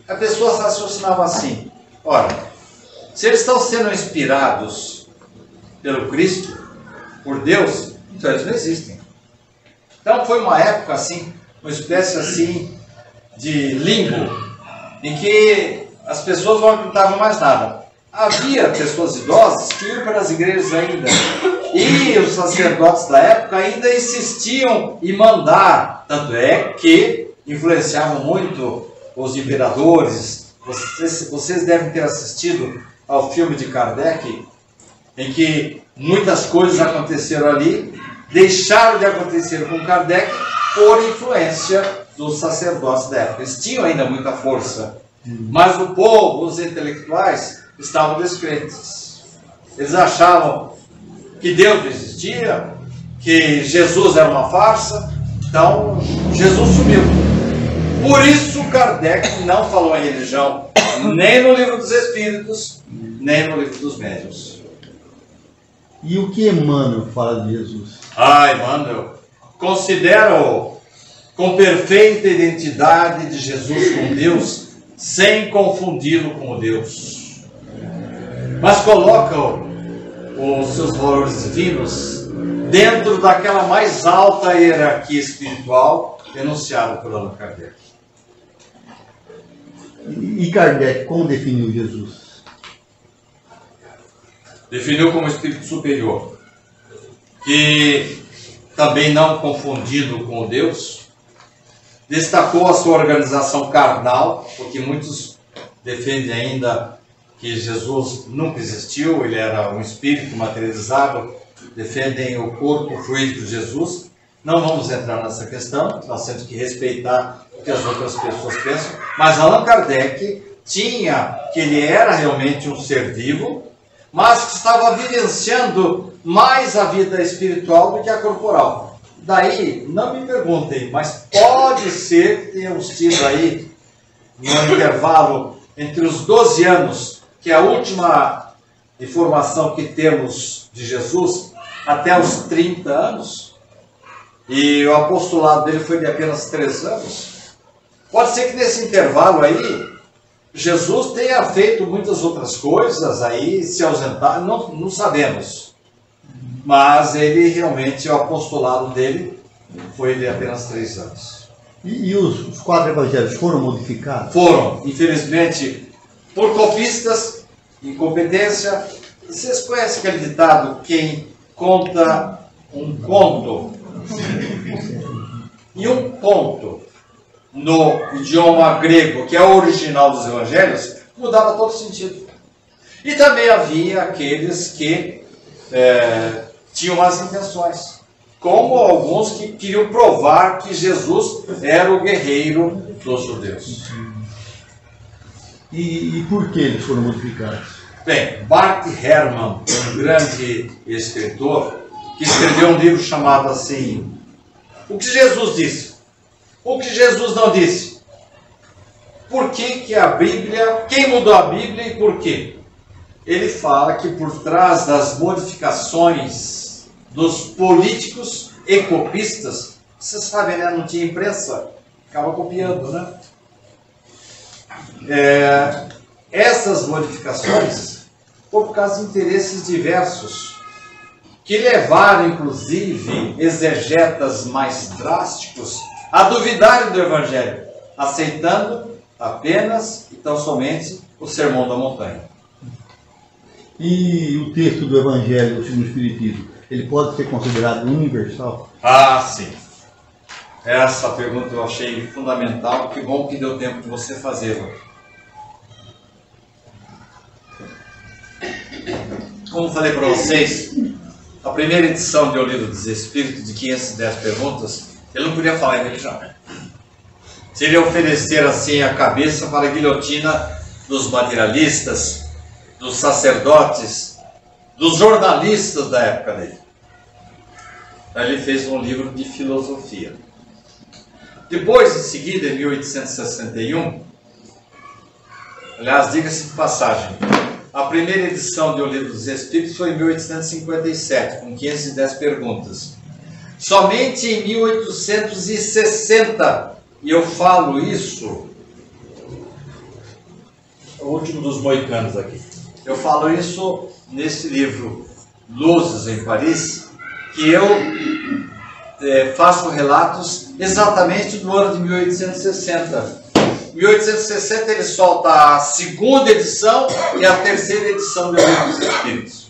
a pessoa raciocinava assim: ora, se eles estão sendo inspirados pelo Cristo, por Deus, então eles não existem. Então foi uma época assim, uma espécie assim de limbo, em que as pessoas não acreditavam mais nada. Havia pessoas idosas que iam para as igrejas ainda, e os sacerdotes da época ainda insistiam em mandar, tanto é que influenciavam muito os imperadores. Vocês devem ter assistido ao filme de Kardec, em que muitas coisas aconteceram ali, deixaram de acontecer com Kardec por influência dos sacerdotes da época. Eles tinham ainda muita força, mas o povo, os intelectuais, estavam descrentes. Eles achavam que Deus não existia, que Jesus era uma farsa. Então Jesus sumiu. Por isso Kardec não falou em religião, nem no Livro dos Espíritos, nem no Livro dos Médiuns. E o que Emmanuel fala de Jesus? Emmanuel considera-o com perfeita identidade de Jesus com Deus, sem confundi-lo com o Deus. Mas coloca os seus valores divinos dentro daquela mais alta hierarquia espiritual enunciada por Allan Kardec. E Kardec, como definiu Jesus? Definiu como espírito superior, que também não confundido com o Deus, destacou a sua organização carnal, porque muitos defendem ainda que Jesus nunca existiu, ele era um espírito materializado, defendem o corpo fluídico de Jesus. Não vamos entrar nessa questão, nós temos que respeitar o que as outras pessoas pensam, mas Allan Kardec tinha que ele era realmente um ser vivo, mas que estava vivenciando mais a vida espiritual do que a corporal. Daí, não me perguntem, mas pode ser que tenhamos tido aí, no intervalo entre os 12 anos, que é a última informação que temos de Jesus, até os 30 anos, e o apostolado dele foi de apenas 3 anos. Pode ser que nesse intervalo aí, Jesus tenha feito muitas outras coisas aí, se ausentar, não sabemos. Mas ele realmente, o apostolado dele foi de apenas 3 anos. E os 4 evangelhos foram modificados? Foram, infelizmente, por copistas, incompetência. Vocês conhecem aquele ditado: quem conta um conto e um ponto no idioma grego, que é o original dos evangelhos, mudava todo sentido. E também havia aqueles que tinham más intenções, como alguns que queriam provar que Jesus era o guerreiro dos judeus. E por que eles foram modificados? Bem, Bart Ehrman, um grande escritor, que escreveu um livro chamado assim, O que Jesus disse? O que Jesus não disse? Por que a Bíblia, quem mudou a Bíblia e por quê? Ele fala que por trás das modificações dos políticos e copistas, vocês sabem, né? Não tinha imprensa, ficava copiando, né? Essas modificações foram por causa de interesses diversos, que levaram, inclusive, exegetas mais drásticos a duvidarem do Evangelho, aceitando apenas e tão somente o Sermão da Montanha. E o texto do Evangelho segundo o Espiritismo, ele pode ser considerado universal? Ah, sim. Essa pergunta eu achei fundamental. Que bom que deu tempo de você fazê-la. Como falei para vocês, a primeira edição de O Livro dos Espíritos, de 510 perguntas, ele não podia falar em religião. Se ele oferecer assim a cabeça para a guilhotina dos materialistas, dos sacerdotes, dos jornalistas da época dele. Então ele fez um livro de filosofia. Depois, em seguida, em 1861, aliás, diga-se de passagem, a primeira edição de O Livro dos Espíritos foi em 1857, com 510 perguntas. Somente em 1860, e eu falo isso, o último dos moicanos aqui, eu falo isso nesse livro, Luzes em Paris, que eu faço relatos exatamente do ano de 1860. Em 1860 ele solta a segunda edição e a terceira edição do Livro dos Espíritos.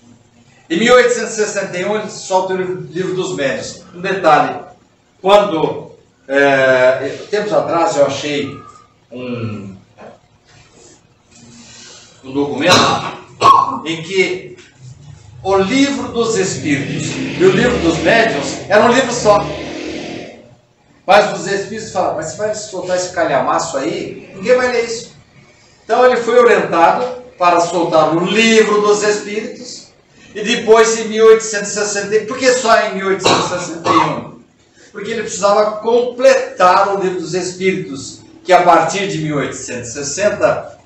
Em 1861 ele solta o Livro dos Médiuns. Um detalhe, quando, tempos atrás eu achei um documento em que o Livro dos Espíritos e o Livro dos Médiuns eram um livro só. Mas os Espíritos falaram, mas você vai soltar esse calhamaço aí? Ninguém vai ler isso. Então ele foi orientado para soltar o Livro dos Espíritos e depois em 1861. Por que só em 1861? Porque ele precisava completar o Livro dos Espíritos, que a partir de 1860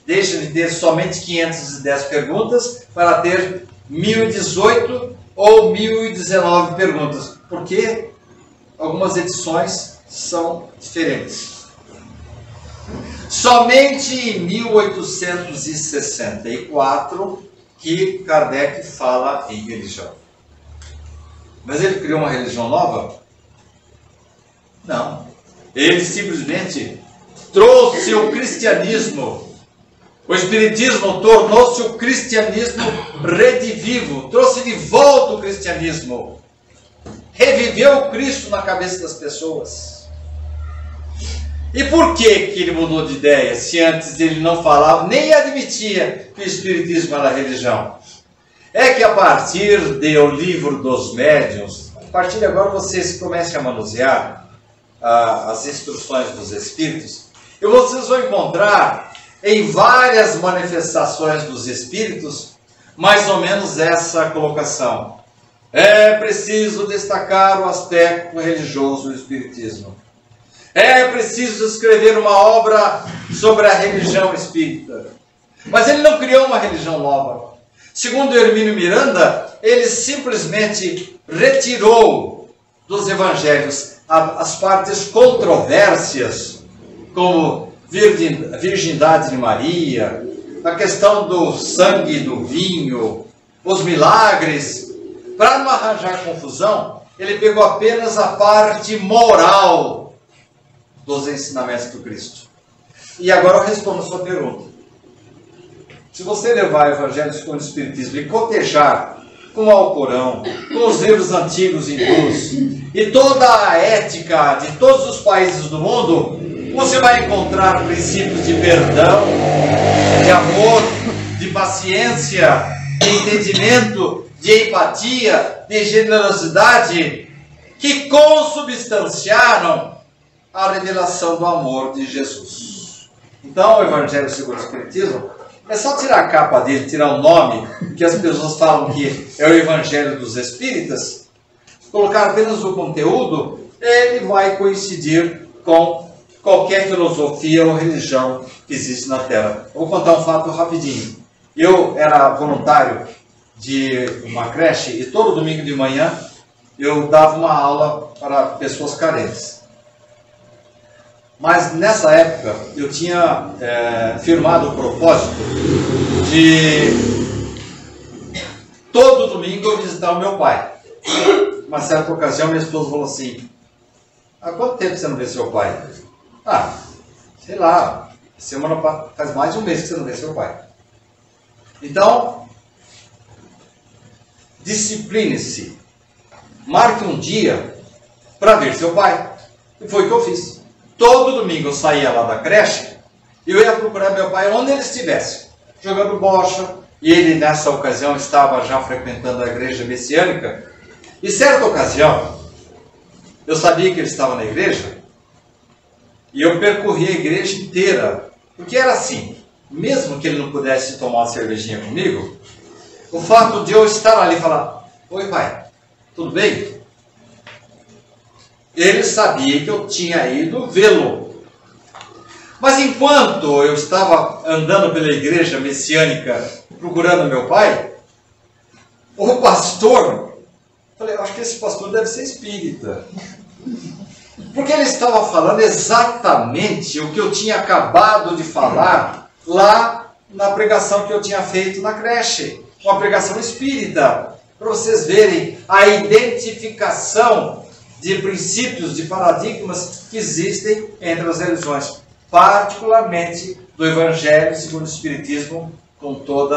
deixa de ter somente 510 perguntas para ter 1018 ou 1019 perguntas. Por quê? Algumas edições são diferentes. Somente em 1864 que Kardec fala em religião. Mas ele criou uma religião nova? Não. Ele simplesmente trouxe o cristianismo. O Espiritismo tornou-se o cristianismo redivivo, trouxe de volta o cristianismo. Reviveu o Cristo na cabeça das pessoas. E por que ele mudou de ideia, se antes ele não falava, nem admitia que o Espiritismo era religião? É que a partir do Livro dos Médiuns, a partir de agora vocês comecem a manusear as instruções dos Espíritos, e vocês vão encontrar em várias manifestações dos Espíritos, mais ou menos essa colocação. É preciso destacar o aspecto religioso do Espiritismo. É preciso escrever uma obra sobre a religião espírita. Mas ele não criou uma religião nova. Segundo Hermínio Miranda, ele simplesmente retirou dos evangelhos as partes controvérsias, como virgindade de Maria, a questão do sangue e do vinho, os milagres. Para não arranjar confusão, ele pegou apenas a parte moral dos ensinamentos do Cristo. E agora eu respondo a sua pergunta. Se você levar o Evangelho segundo o Espiritismo e cotejar com o Alcorão, com os livros antigos hindus e toda a ética de todos os países do mundo, você vai encontrar princípios de perdão, de amor, de paciência, de entendimento, de empatia, de generosidade, que consubstanciaram a revelação do amor de Jesus. Então, o Evangelho segundo o Espiritismo, é só tirar a capa dele, tirar o nome, que as pessoas falam que é o Evangelho dos Espíritas, colocar apenas o conteúdo, ele vai coincidir com qualquer filosofia ou religião que existe na Terra. Eu vou contar um fato rapidinho. Eu era voluntário de uma creche e todo domingo de manhã eu dava uma aula para pessoas carentes. Mas nessa época eu tinha firmado o propósito de todo domingo eu visitar o meu pai. Uma certa ocasião minha esposa falou assim: há quanto tempo você não vê seu pai? Ah, sei lá, Faz mais de um mês que você não vê seu pai. Então, discipline-se. Marque um dia para ver seu pai. E foi o que eu fiz. Todo domingo eu saía lá da creche e eu ia procurar meu pai onde ele estivesse. Jogando bocha. E ele, nessa ocasião, estava já frequentando a igreja messiânica. E certa ocasião, eu sabia que ele estava na igreja. E eu percorri a igreja inteira. Porque era assim, mesmo que ele não pudesse tomar uma cervejinha comigo, o fato de eu estar ali e falar: oi pai, tudo bem? Ele sabia que eu tinha ido vê-lo. Mas enquanto eu estava andando pela igreja messiânica procurando meu pai, o pastor, falei, acho que esse pastor deve ser espírita. Porque ele estava falando exatamente o que eu tinha acabado de falar lá na pregação que eu tinha feito na creche. Uma pregação espírita. Para vocês verem a identificação de princípios, de paradigmas que existem entre as religiões. Particularmente do Evangelho segundo o Espiritismo, com todo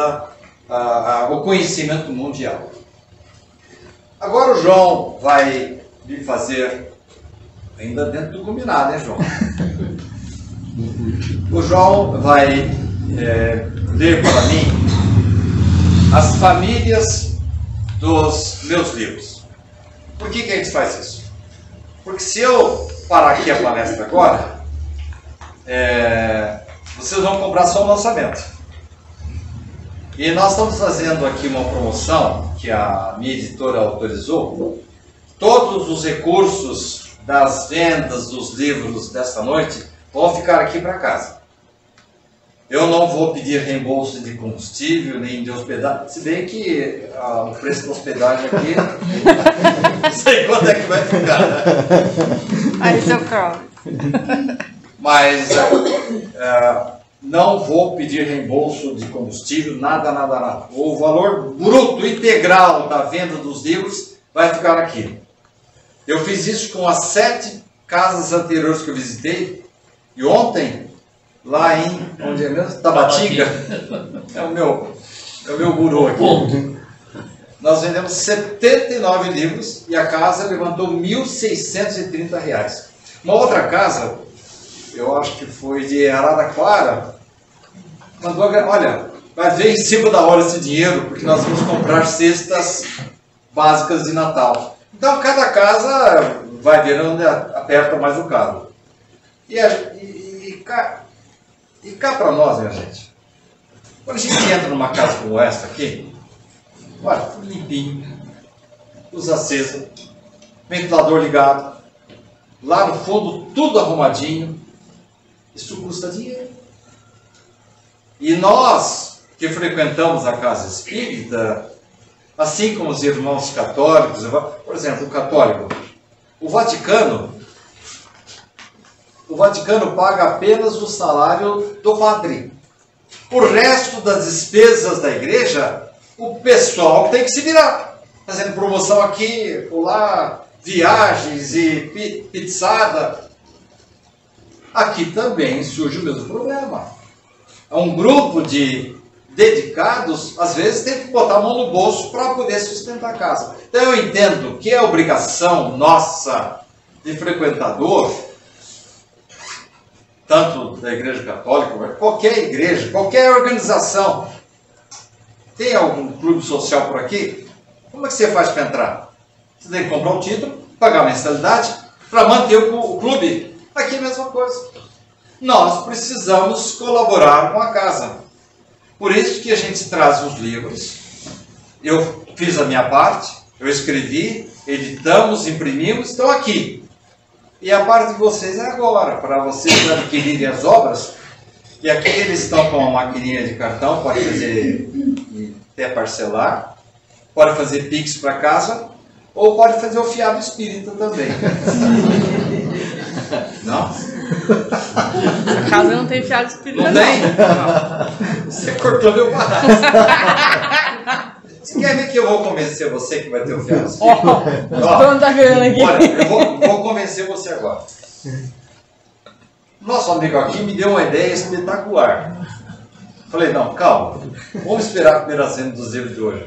o conhecimento mundial. Agora o João vai lhe fazer... Ainda dentro do combinado, hein, João? O João vai ler para mim as famílias dos meus livros. Por que a gente faz isso? Porque se eu parar aqui a palestra agora, vocês vão comprar só o lançamento. E nós estamos fazendo aqui uma promoção que a minha editora autorizou. Todos os recursos das vendas dos livros desta noite vão ficar aqui para casa. Eu não vou pedir reembolso de combustível, nem de hospedagem, se bem que o preço da hospedagem aqui, não sei quanto é que vai ficar, né? Aí seu carro. Mas não vou pedir reembolso de combustível, nada. O valor bruto integral da venda dos livros vai ficar aqui. Eu fiz isso com as 7 casas anteriores que eu visitei. E ontem, lá em, onde é mesmo? Tabatinga, é o meu guru aqui. Nós vendemos 79 livros e a casa levantou R$ 1.630. Uma outra casa, eu acho que foi de Araraquara, mandou, olha, vai ver em cima da hora esse dinheiro, porque nós vamos comprar cestas básicas de Natal. Então, cada casa vai ver onde aperta mais o calo. E cá para nós, minha gente, quando a gente entra numa casa como esta aqui, olha, tudo limpinho, luz acesa, ventilador ligado, lá no fundo tudo arrumadinho, isso custa dinheiro. E nós que frequentamos a casa espírita, assim como os irmãos católicos, por exemplo, o católico, o Vaticano paga apenas o salário do padre. O resto das despesas da igreja, o pessoal tem que se virar, fazendo promoção aqui, lá, viagens e pizzada. Aqui também surge o mesmo problema. Um grupo de dedicados, às vezes, tem que botar a mão no bolso para poder sustentar a casa. Então eu entendo que é obrigação nossa de frequentador, tanto da Igreja Católica, qualquer igreja, qualquer organização. Tem algum clube social por aqui? Como é que você faz para entrar? Você tem que comprar um título, pagar a mensalidade para manter o clube. Aqui é a mesma coisa. Nós precisamos colaborar com a casa. Por isso que a gente traz os livros. Eu fiz a minha parte, eu escrevi, editamos, imprimimos, estão aqui. E a parte de vocês é agora, para vocês adquirirem as obras. E aqui eles estão com uma maquininha de cartão, pode fazer e até parcelar, pode fazer Pix para casa, ou pode fazer o fiado espírita também. Não? A casa não tem fiado espírita. Não tem? Não. Você cortou meu barato. Você quer ver que eu vou convencer você que vai ter o fiado espírita? Ó, tá vendo aqui? Olha, eu vou convencer você agora. Nosso amigo aqui me deu uma ideia espetacular. Falei, não, calma, vamos esperar a primeira cena dos livros de hoje.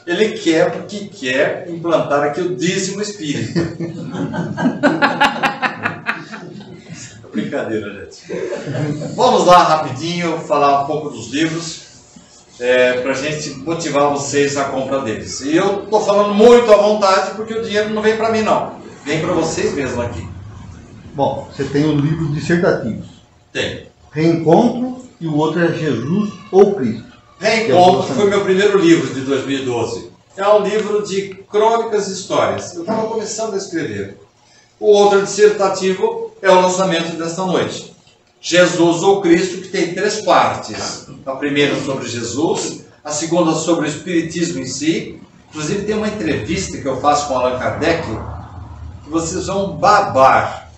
Ele quer porque quer implantar aqui o dízimo espírita. Brincadeira, gente. Vamos lá rapidinho falar um pouco dos livros, para a gente motivar vocês à compra deles. E eu estou falando muito à vontade porque o dinheiro não vem para mim não, vem para vocês mesmo aqui. Bom, você tem os livros dissertativos. Tem. Reencontro e o outro é Jesus ou Cristo. Reencontro foi meu primeiro livro de 2012. É um livro de crônicas e histórias. Eu estava começando a escrever. O outro dissertativo é o lançamento desta noite. Jesus ou Cristo, que tem 3 partes. A primeira sobre Jesus, a segunda sobre o Espiritismo em si. Inclusive tem uma entrevista que eu faço com Allan Kardec, que vocês vão babar.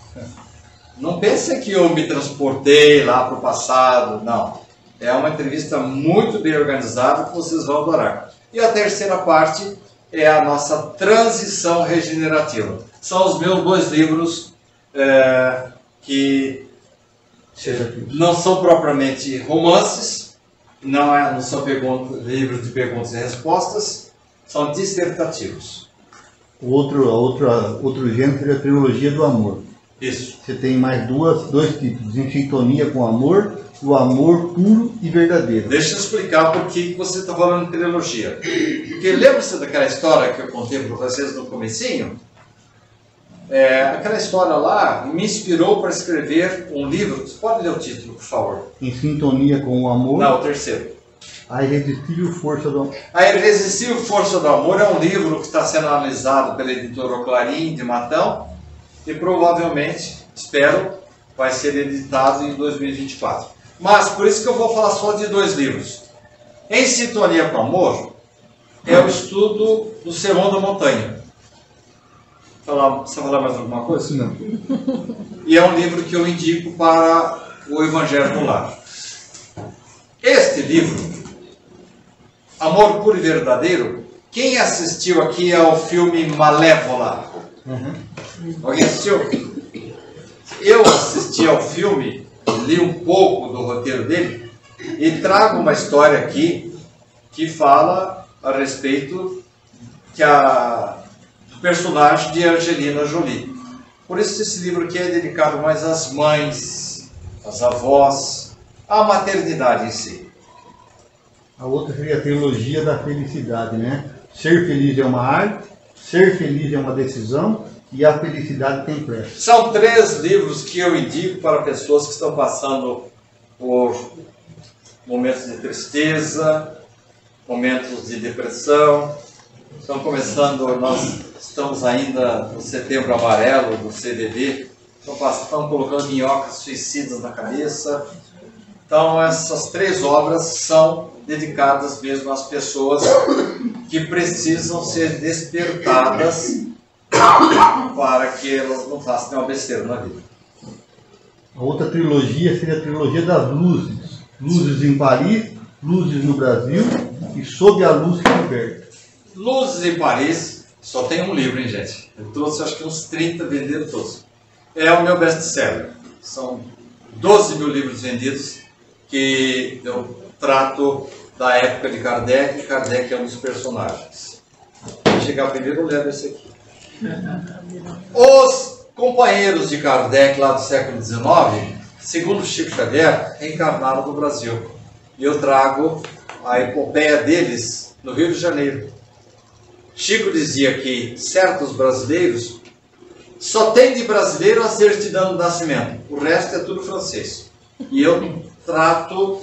Não pense que eu me transportei lá para o passado, não. É uma entrevista muito bem organizada que vocês vão adorar. E a terceira parte é a nossa transição regenerativa. São os meus 2 livros que não são propriamente romances, não são livros de perguntas e respostas, são dissertativos. Outro gênero seria a trilogia do amor. Isso. Você tem mais 2 títulos, Em Sintonia com o Amor, o Amor Puro e Verdadeiro. Deixa eu explicar por que você está falando de trilogia. Porque lembra-se daquela história que eu contei para vocês no comecinho? Aquela história lá me inspirou para escrever um livro. Você pode ler o título, por favor? Em Sintonia com o Amor. Não, o terceiro. A Irresistível Força do Amor. A Irresistível Força do Amor é um livro que está sendo analisado pela editora Clarim de Matão e provavelmente, espero, vai ser editado em 2024. Mas por isso que eu vou falar só de 2 livros. Em Sintonia com o Amor é o estudo do Sermão da Montanha. Você falar mais alguma coisa? Não. E é um livro que eu indico para o Evangelho no Lar. Este livro, Amor Puro e Verdadeiro, quem assistiu aqui ao filme Malévola? Alguém assistiu? Eu assisti ao filme, li um pouco do roteiro dele e trago uma história aqui que fala a respeito do personagem de Angelina Jolie. Por isso esse livro aqui é dedicado mais às mães, às avós, à maternidade em si. A outra seria a trilogia da felicidade, né? Ser feliz é uma arte, ser feliz é uma decisão e a felicidade tem preço. São 3 livros que eu indico para pessoas que estão passando por momentos de tristeza, momentos de depressão. Estão começando, nós estamos ainda no Setembro Amarelo do CVV, estão colocando minhocas suicidas na cabeça. Então essas 3 obras são dedicadas mesmo às pessoas que precisam ser despertadas para que elas não façam nenhuma besteira na vida. A outra trilogia seria a trilogia das luzes. Luzes em Paris, luzes no Brasil e Sob a Luz que Liberta. Luzes em Paris, só tem um livro, hein, gente? Eu trouxe acho que uns 30, venderam todos. É o meu best-seller. São 12 mil livros vendidos que eu trato da época de Kardec, e Kardec é um dos personagens. Vou chegar primeiro, eu levo esse aqui. Os companheiros de Kardec lá do século XIX, segundo Chico Xavier, reencarnaram no Brasil. E eu trago a epopeia deles no Rio de Janeiro. Chico dizia que certos brasileiros só tem de brasileiro a certidão do nascimento. O resto é tudo francês. E eu trato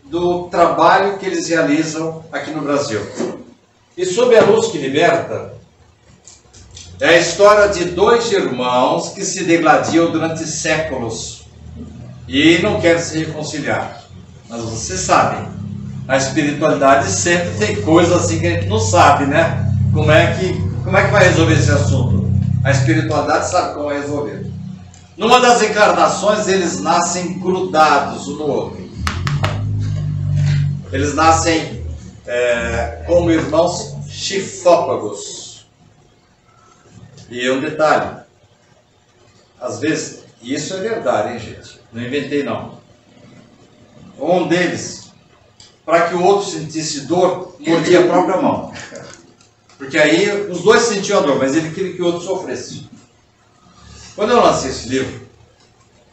do trabalho que eles realizam aqui no Brasil. E Sob a Luz que Liberta é a história de 2 irmãos que se degladiam durante séculos e não querem se reconciliar. Mas vocês sabem, a espiritualidade sempre tem coisas assim que a gente não sabe, né? Como é que vai resolver esse assunto? A espiritualidade sabe como vai resolver. Numa das encarnações, eles nascem grudados um no outro. Eles nascem como irmãos chifópagos. E um detalhe, às vezes E isso é verdade, hein, gente? Não inventei, não. Um deles, para que o outro sentisse dor, mordia a própria mão. Porque aí os dois sentiam a dor, mas ele queria que o outro sofresse. Quando eu lancei esse livro,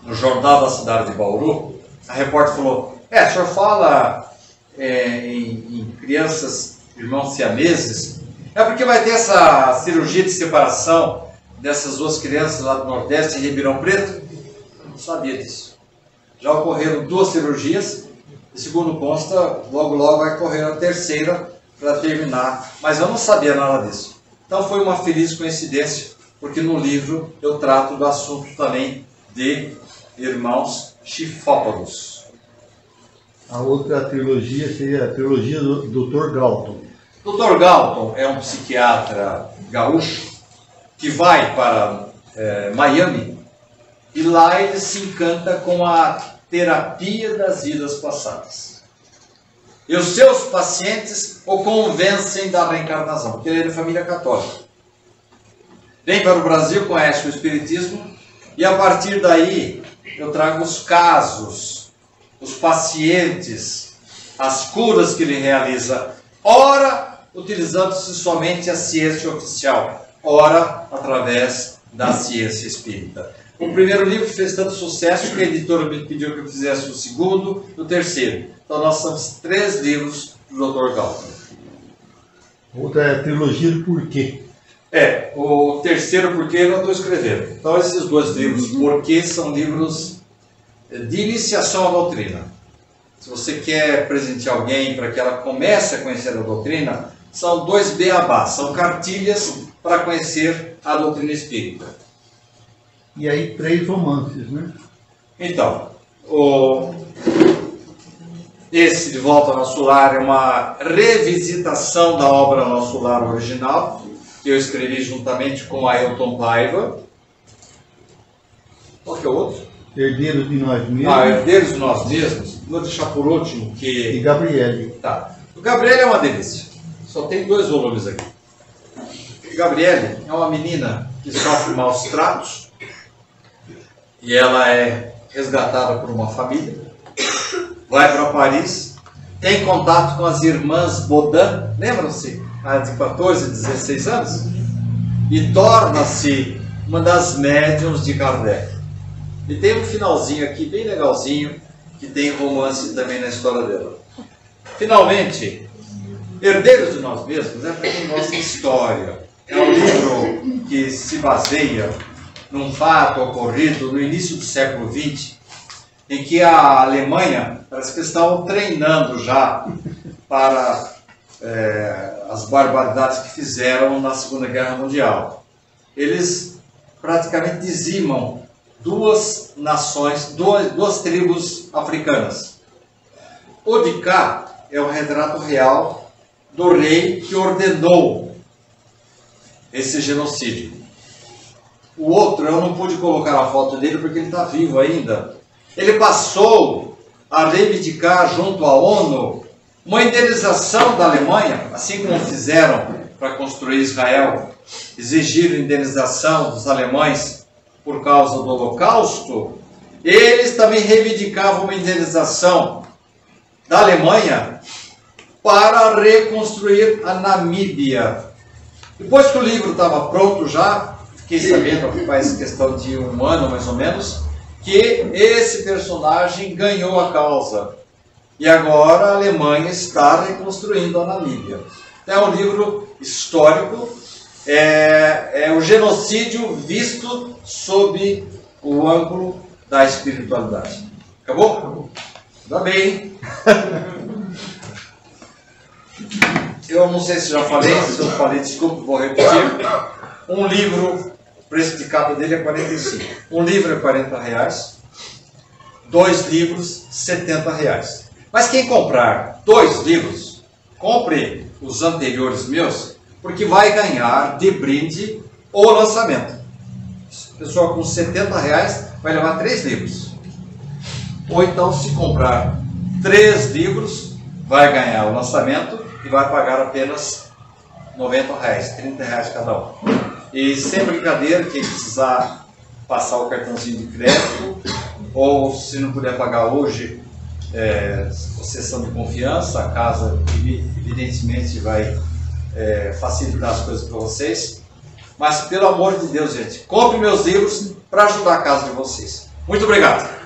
no Jornal da Cidade de Bauru, a repórter falou: o senhor fala em crianças, irmãos siameses, é porque vai ter essa cirurgia de separação dessas duas crianças lá do Nordeste, em Ribeirão Preto? Eu não sabia disso. Já ocorreram 2 cirurgias, e segundo consta, logo logo vai correr a terceira para terminar, mas eu não sabia nada disso. Então foi uma feliz coincidência, porque no livro eu trato do assunto também de irmãos chifópodos. A outra trilogia seria a trilogia do Dr. Galton. Dr. Galton é um psiquiatra gaúcho que vai para Miami, e lá ele se encanta com a terapia das vidas passadas. E os seus pacientes o convencem da reencarnação, porque ele é de família católica. Vem para o Brasil, conhece o Espiritismo, e a partir daí eu trago os casos, os pacientes, as curas que ele realiza, ora utilizando-se somente a ciência oficial, ora através da ciência espírita. O primeiro livro fez tanto sucesso que a editora me pediu que eu fizesse o segundo e o terceiro. Então nós temos 3 livros do Dr. Galton. Outra é a trilogia do Porquê. O terceiro Porquê eu não estou escrevendo. Então esses 2 livros, Porquê, são livros de iniciação à doutrina. Se você quer presentear alguém para que ela comece a conhecer a doutrina, são 2 beabás, são cartilhas para conhecer a doutrina espírita. E aí 3 romances, né? Então, esse De Volta ao Nosso Lar é uma revisitação da obra Nosso Lar original, que eu escrevi juntamente com Ailton Paiva. Qual que é o outro? Herdeiros de Nós Mesmos. Herdeiros de Nós Mesmos. Vou deixar por último que... E Gabriele. Tá. O Gabriele é uma delícia. Só tem 2 volumes aqui. Gabriele é uma menina que sofre maus tratos e ela é resgatada por uma família, vai para Paris, tem contato com as irmãs Baudin, lembram-se? De 14, 16 anos, e torna-se uma das médiuns de Kardec. E tem um finalzinho aqui bem legalzinho, que tem romance também na história dela. Finalmente, Herdeiros de Nós Mesmos é para quem gosta de história. É um livro que se baseia num fato ocorrido no início do século XX, em que a Alemanha, parece que estavam treinando já para as barbaridades que fizeram na Segunda Guerra Mundial. Eles praticamente dizimam 2 nações, 2 tribos africanas. O de cá é o retrato real do rei que ordenou esse genocídio. O outro, eu não pude colocar a foto dele porque ele está vivo ainda. Ele passou a reivindicar junto à ONU uma indenização da Alemanha, assim como fizeram para construir Israel, exigiram indenização dos alemães por causa do Holocausto. Eles também reivindicavam uma indenização da Alemanha para reconstruir a Namíbia. Depois que o livro estava pronto já, fiquei sabendo, faz questão de 1 ano mais ou menos, que esse personagem ganhou a causa. E agora a Alemanha está reconstruindo a Namíbia. É um livro histórico, é o genocídio visto sob o ângulo da espiritualidade. Acabou? Acabou. Ainda bem. Eu não sei se já falei, se eu falei, desculpa, vou repetir. Um livro, o preço de cada dele é 45. Um livro é R$40, 2 livros, R$70. Mas quem comprar 2 livros, compre os anteriores meus, porque vai ganhar de brinde o lançamento. A pessoa com R$70 vai levar 3 livros. Ou então, se comprar 3 livros, vai ganhar o lançamento e vai pagar apenas R$90, R$30 cada um. E sem brincadeira, quem precisar passar o cartãozinho de crédito, ou se não puder pagar hoje, sessão de confiança, a casa evidentemente vai facilitar as coisas para vocês. Mas pelo amor de Deus, gente, compre meus livros para ajudar a casa de vocês. Muito obrigado!